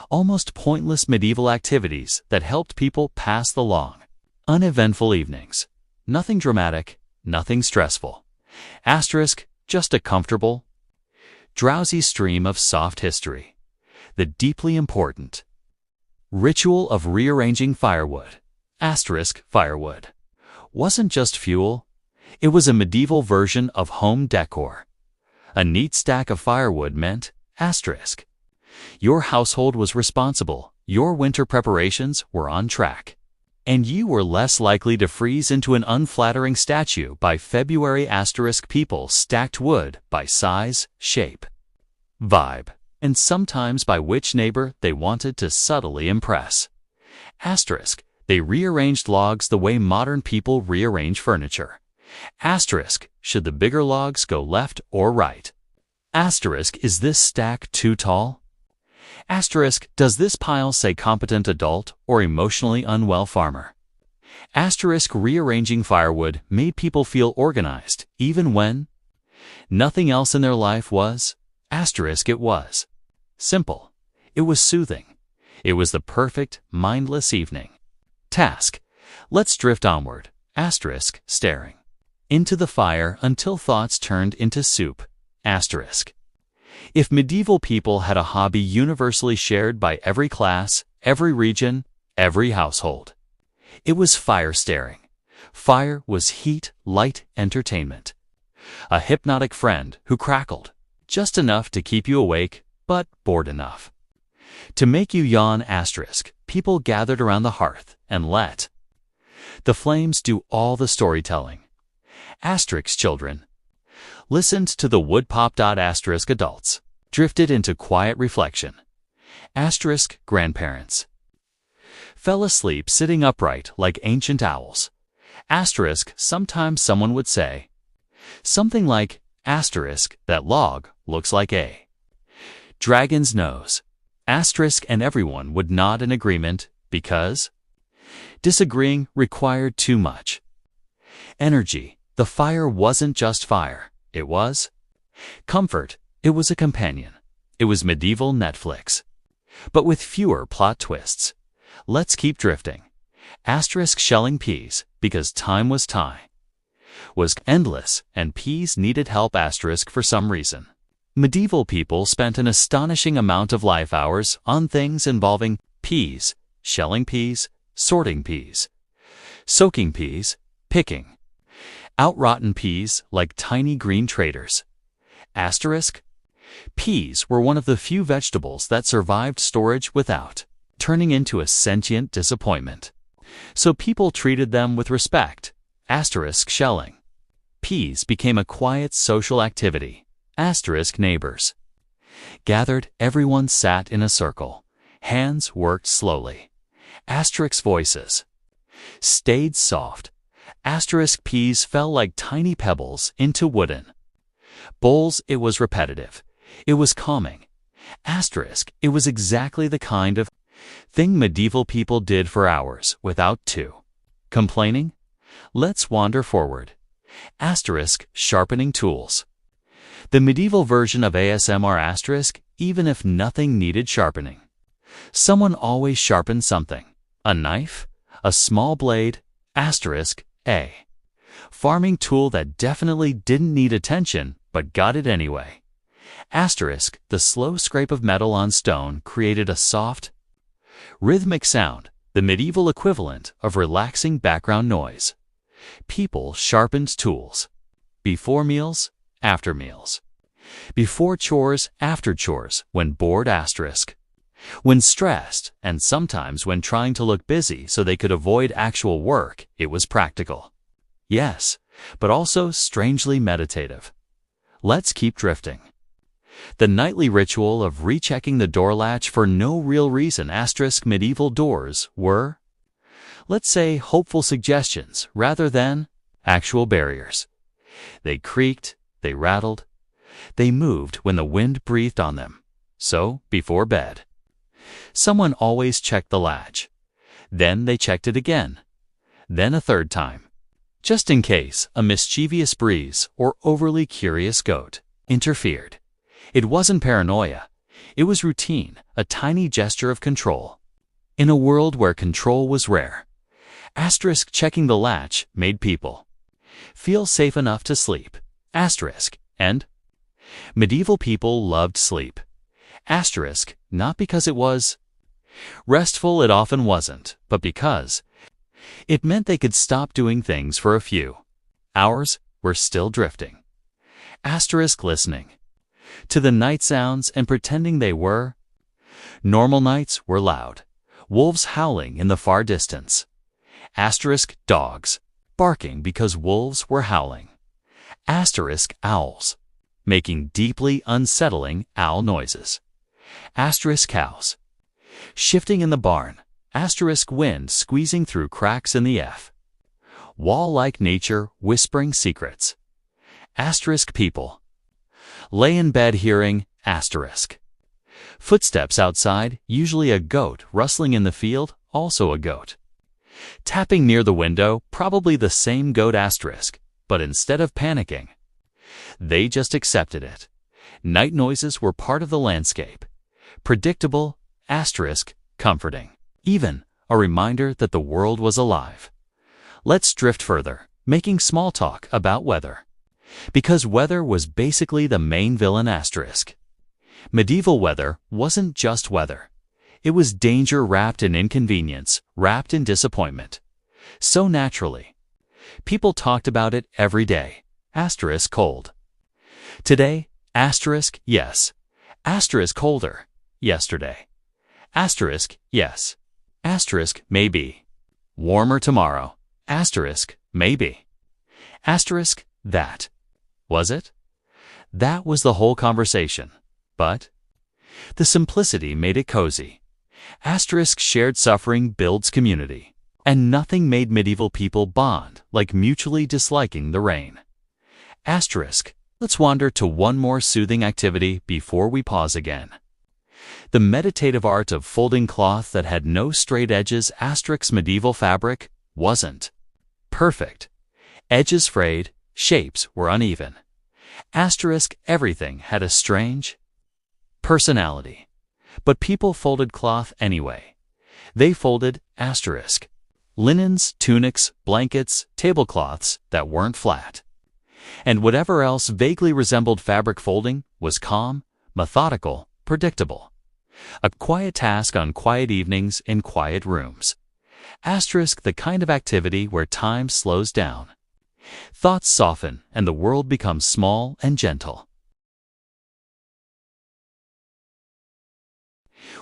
almost pointless medieval activities that helped people pass the long, uneventful evenings. Nothing dramatic, nothing stressful. Asterisk, just a comfortable, drowsy stream of soft history. The deeply important ritual of rearranging firewood. Asterisk, firewood wasn't just fuel. It was a medieval version of home decor. A neat stack of firewood meant, asterisk, your household was responsible, your winter preparations were on track, and you were less likely to freeze into an unflattering statue by February. Asterisk, people stacked wood by size, shape, vibe, and sometimes by which neighbor they wanted to subtly impress. Asterisk, they rearranged logs the way modern people rearrange furniture. Asterisk, should the bigger logs go left or right? Asterisk, is this stack too tall? Asterisk, does this pile say competent adult or emotionally unwell farmer? Asterisk, rearranging firewood made people feel organized, even when nothing else in their life was. Asterisk, it was simple. It was soothing. It was the perfect, mindless evening. Task. Let's drift onward. Asterisk, staring into the fire until thoughts turned into soup. Asterisk. If medieval people had a hobby universally shared by every class, every region, every household, it was fire staring. Fire was heat, light, entertainment. A hypnotic friend who crackled, just enough to keep you awake, but bored enough to make you yawn. Asterisk. People gathered around the hearth and let the flames do all the storytelling. Asterisk, children listened to the wood pop. Asterisk, adults drifted into quiet reflection. Asterisk, grandparents fell asleep sitting upright like ancient owls. Asterisk, sometimes someone would say something like, asterisk, that log looks like a dragon's nose. Asterisk, and everyone would nod in agreement because disagreeing required too much energy. The fire wasn't just fire. It was comfort. It was a companion. It was medieval Netflix, but with fewer plot twists. Let's keep drifting. Asterisk, shelling peas because time was endless and peas needed help. Asterisk, for some reason, medieval people spent an astonishing amount of life hours on things involving peas, shelling peas, sorting peas, soaking peas, picking out rotten peas like tiny green traitors. Asterisk. Peas were one of the few vegetables that survived storage without turning into a sentient disappointment, so people treated them with respect. Asterisk, shelling peas became a quiet social activity. Asterisk, neighbors gathered, everyone sat in a circle, hands worked slowly. Asterisk, voices Stayed soft. Asterisk peas fell like tiny pebbles into wooden bowls. It was repetitive. It was calming. Asterisk, it was exactly the kind of thing medieval people did for hours without complaining. Let's wander forward. Asterisk, sharpening tools. The medieval version of ASMR asterisk, even if nothing needed sharpening. Someone always sharpened something. A knife, a small blade, asterisk, a farming tool that definitely didn't need attention but got it anyway. Asterisk, the slow scrape of metal on stone created a soft, rhythmic sound, the medieval equivalent of relaxing background noise. People sharpened tools. Before meals, after meals. Before chores, after chores, when bored asterisk. When stressed, and sometimes when trying to look busy so they could avoid actual work, it was practical. Yes, but also strangely meditative. Let's keep drifting. The nightly ritual of rechecking the door latch for no real reason asterisk medieval doors were, let's say, hopeful suggestions rather than actual barriers. They creaked, they rattled, they moved when the wind breathed on them. So, before bed, someone always checked the latch. Then they checked it again. Then a third time. Just in case a mischievous breeze or overly curious goat interfered. It wasn't paranoia. It was routine, a tiny gesture of control. In a world where control was rare, asterisk checking the latch made people feel safe enough to sleep. Asterisk, and medieval people loved sleep. Asterisk, not because it was restful, it often wasn't, but because it meant they could stop doing things for a few hours. Were still drifting. Asterisk, listening to the night sounds and pretending they were. Normal nights were loud. Wolves howling in the far distance. Asterisk, dogs barking because wolves were howling. Asterisk, owls making deeply unsettling owl noises. Asterisk, cows shifting in the barn. Asterisk, wind squeezing through cracks in the wall-like nature whispering secrets. Asterisk, people lay in bed hearing asterisk footsteps outside, usually a goat rustling in the field, also a goat tapping near the window, probably the same goat asterisk, but instead of panicking, they just accepted it. Night noises were part of the landscape. Predictable, asterisk, comforting. Even a reminder that the world was alive. Let's drift further, making small talk about weather. Because weather was basically the main villain asterisk. Medieval weather wasn't just weather. It was danger wrapped in inconvenience, wrapped in disappointment. So naturally, people talked about it every day. Asterisk, cold. Today, asterisk, yes. Asterisk, colder. Yesterday. Asterisk, yes. Asterisk, maybe. Warmer tomorrow. Asterisk, maybe. Asterisk, that. Was it? That was the whole conversation. But the simplicity made it cozy. Asterisk, shared suffering builds community. And nothing made medieval people bond like mutually disliking the rain. Asterisk, let's wander to one more soothing activity before we pause again. The meditative art of folding cloth that had no straight edges. Asterisk, medieval fabric wasn't perfect. Edges frayed, shapes were uneven. Asterisk, everything had a strange personality. But people folded cloth anyway. They folded asterisk linens, tunics, blankets, tablecloths that weren't flat. And whatever else vaguely resembled fabric folding was calm, methodical, predictable. A quiet task on quiet evenings in quiet rooms. Asterisk, the kind of activity where time slows down. Thoughts soften and the world becomes small and gentle.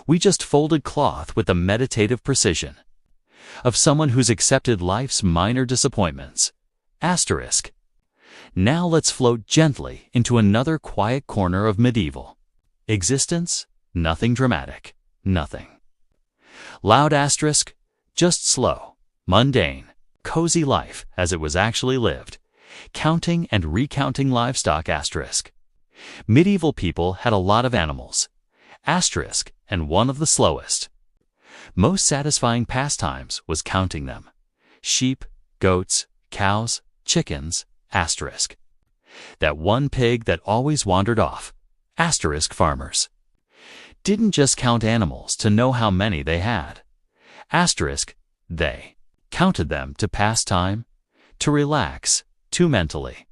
We just folded cloth with the meditative precision of someone who's accepted life's minor disappointments. Asterisk. Now let's float gently into another quiet corner of medieval existence. Nothing dramatic. Nothing loud asterisk. Just slow, Mundane, cozy life as it was actually lived. Counting and recounting livestock asterisk. Medieval people had a lot of animals asterisk, and one of the slowest. Most satisfying pastimes was counting them. Sheep, goats, cows, chickens, asterisk. That one pig that always wandered off, asterisk farmers. Didn't just count animals to know how many they had. Asterisk, they counted them to pass time, to relax, to mentally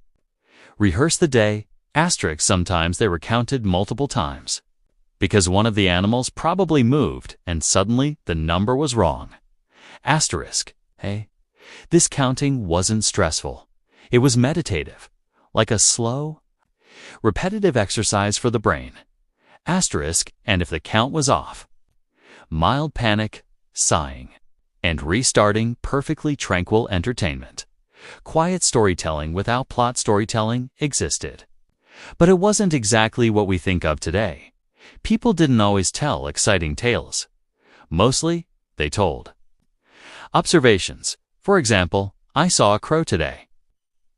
rehearse the day, asterisk sometimes they were counted multiple times. Because one of the animals probably moved and suddenly the number was wrong. Asterisk, hey, this counting wasn't stressful. It was meditative, like a slow, repetitive exercise for the brain. Asterisk, and if the count was off, mild panic, sighing, and restarting perfectly tranquil entertainment. Quiet storytelling without plot storytelling existed. But it wasn't exactly what we think of today. People didn't always tell exciting tales. Mostly, they told observations. For example, I saw a crow today.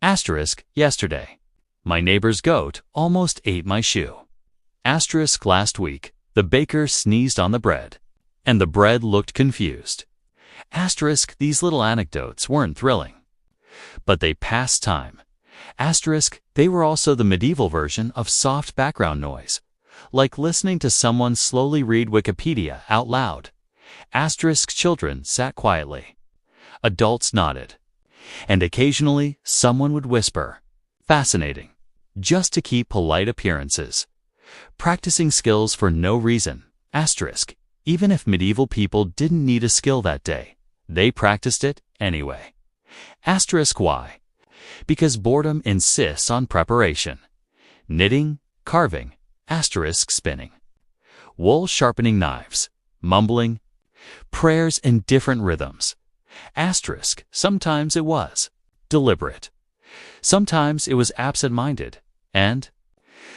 Asterisk, yesterday. My neighbor's goat almost ate my shoe. Asterisk, last week, the baker sneezed on the bread, and the bread looked confused. Asterisk, these little anecdotes weren't thrilling, but they passed time. Asterisk, they were also the medieval version of soft background noise, like listening to someone slowly read Wikipedia out loud. Asterisk, children sat quietly. Adults nodded. And occasionally someone would whisper, fascinating, just to keep polite appearances. Practicing skills for no reason, asterisk, even if medieval people didn't need a skill that day, they practiced it anyway. Asterisk why? Because boredom insists on preparation. Knitting, carving, asterisk spinning. Wool sharpening knives, mumbling, prayers in different rhythms. Asterisk, sometimes it was deliberate. Sometimes it was absent-minded, and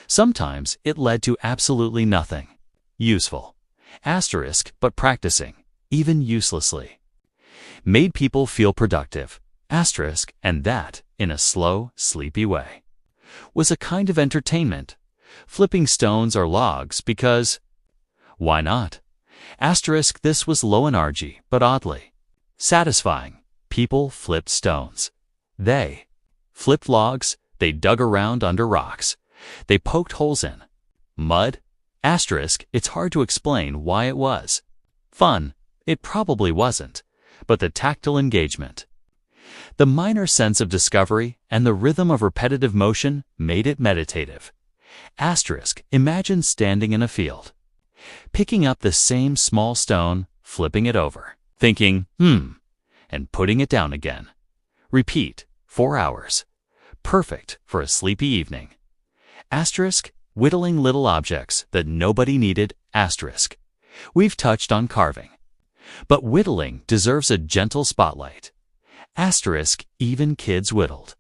sometimes it led to absolutely nothing useful. Asterisk, but practicing, even uselessly, made people feel productive. Asterisk, and that, in a slow, sleepy way, was a kind of entertainment. Flipping stones or logs because, why not? Asterisk, this was low energy, but oddly satisfying. People flipped stones. They flipped logs. They dug around under rocks. They poked holes in mud. Asterisk, it's hard to explain why it was fun. It probably wasn't, but the tactile engagement, the minor sense of discovery, and the rhythm of repetitive motion made it meditative. Asterisk, imagine standing in a field, picking up the same small stone, flipping it over, thinking, and putting it down again. Repeat, 4 hours. Perfect for a sleepy evening. Asterisk, whittling little objects that nobody needed. Asterisk, we've touched on carving, but whittling deserves a gentle spotlight. Asterisk, even kids whittled.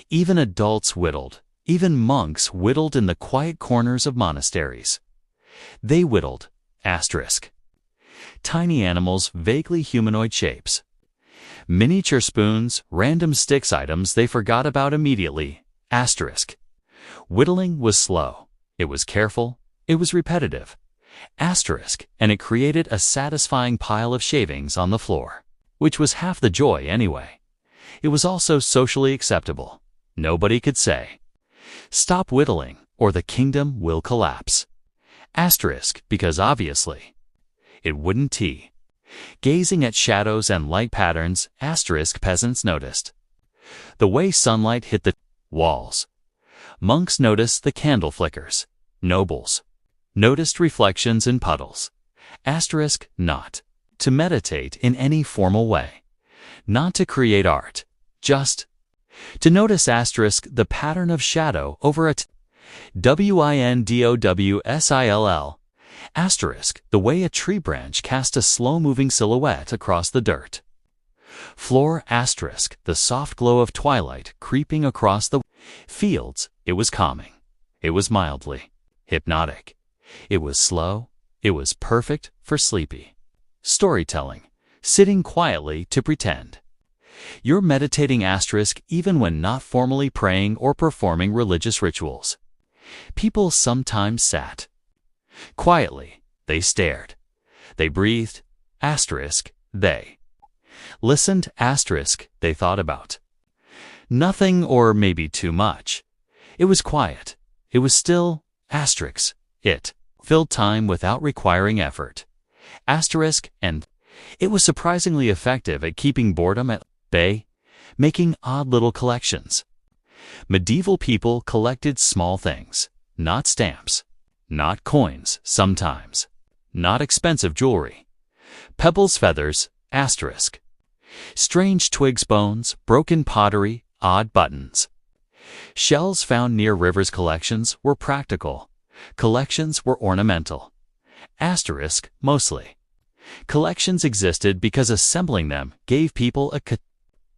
Even adults whittled. Even monks whittled in the quiet corners of monasteries. They whittled, asterisk, tiny animals, vaguely humanoid shapes. Miniature spoons, random sticks, items they forgot about immediately, asterisk. Whittling was slow. It was careful. It was repetitive. Asterisk, and it created a satisfying pile of shavings on the floor, which was half the joy anyway. It was also socially acceptable. Nobody could say, stop whittling or the kingdom will collapse. Asterisk, because obviously it wouldn't tea. Gazing at shadows and light patterns, asterisk, peasants noticed the way sunlight hit the walls. Monks noticed the candle flickers. Nobles noticed reflections in puddles. Asterisk, not to meditate in any formal way, not to create art, just to notice, asterisk, the pattern of shadow over a windowsill, asterisk, the way a tree branch cast a slow-moving silhouette across the dirt floor, asterisk, the soft glow of twilight creeping across the fields. It was calming. It was mildly hypnotic. It was slow. It was perfect for sleepy storytelling. sitting quietly to pretend. You're meditating asterisk even when not formally praying or performing religious rituals. People sometimes sat. Quietly, they stared. They breathed, asterisk, they listened, asterisk, they thought about. Nothing or maybe too much. It was quiet. It was still, asterisk, it filled time without requiring effort. Asterisk, and it was surprisingly effective at keeping boredom at bay, making odd little collections. Medieval people collected small things, not stamps, not coins sometimes, not expensive jewelry. Pebbles, feathers, asterisk. Strange twigs, bones, broken pottery, odd buttons. Shells found near rivers. Collections were practical. Collections were ornamental. Asterisk, mostly. Collections existed because assembling them gave people a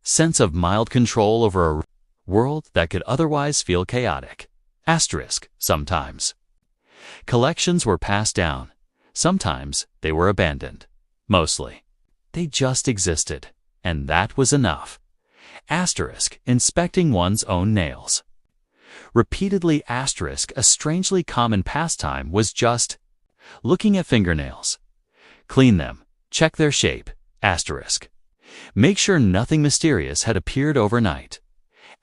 sense of mild control over a world that could otherwise feel chaotic. Asterisk, sometimes. Collections were passed down. Sometimes they were abandoned. Mostly. They just existed, and that was enough. Asterisk, inspecting one's own nails. Repeatedly, asterisk, a strangely common pastime was just looking at fingernails. Clean them, check their shape, asterisk. Make sure nothing mysterious had appeared overnight.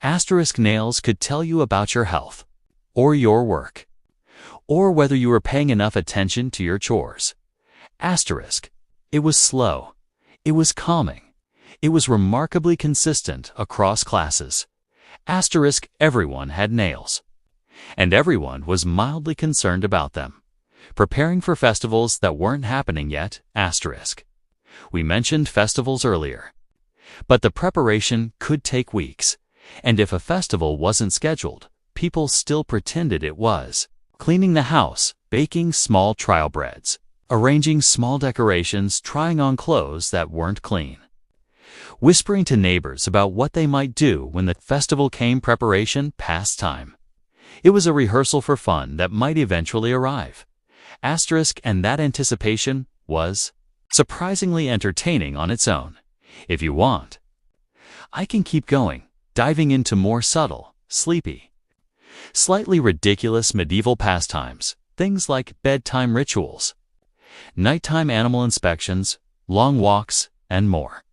Asterisk, nails could tell you about your health, or your work, or whether you were paying enough attention to your chores. Asterisk, it was slow. It was calming. It was remarkably consistent across classes. Asterisk, everyone had nails. And everyone was mildly concerned about them. Preparing for festivals that weren't happening yet, asterisk. We mentioned festivals earlier. But the preparation could take weeks. And if a festival wasn't scheduled, people still pretended it was. Cleaning the house, baking small trial breads, arranging small decorations, trying on clothes that weren't clean. Whispering to neighbors about what they might do when the festival came, preparation, pastime. It was a rehearsal for fun that might eventually arrive. Asterisk, and that anticipation was surprisingly entertaining on its own. If you want, I can keep going, diving into more subtle, sleepy, slightly ridiculous medieval pastimes, things like bedtime rituals, nighttime animal inspections, long walks, and more.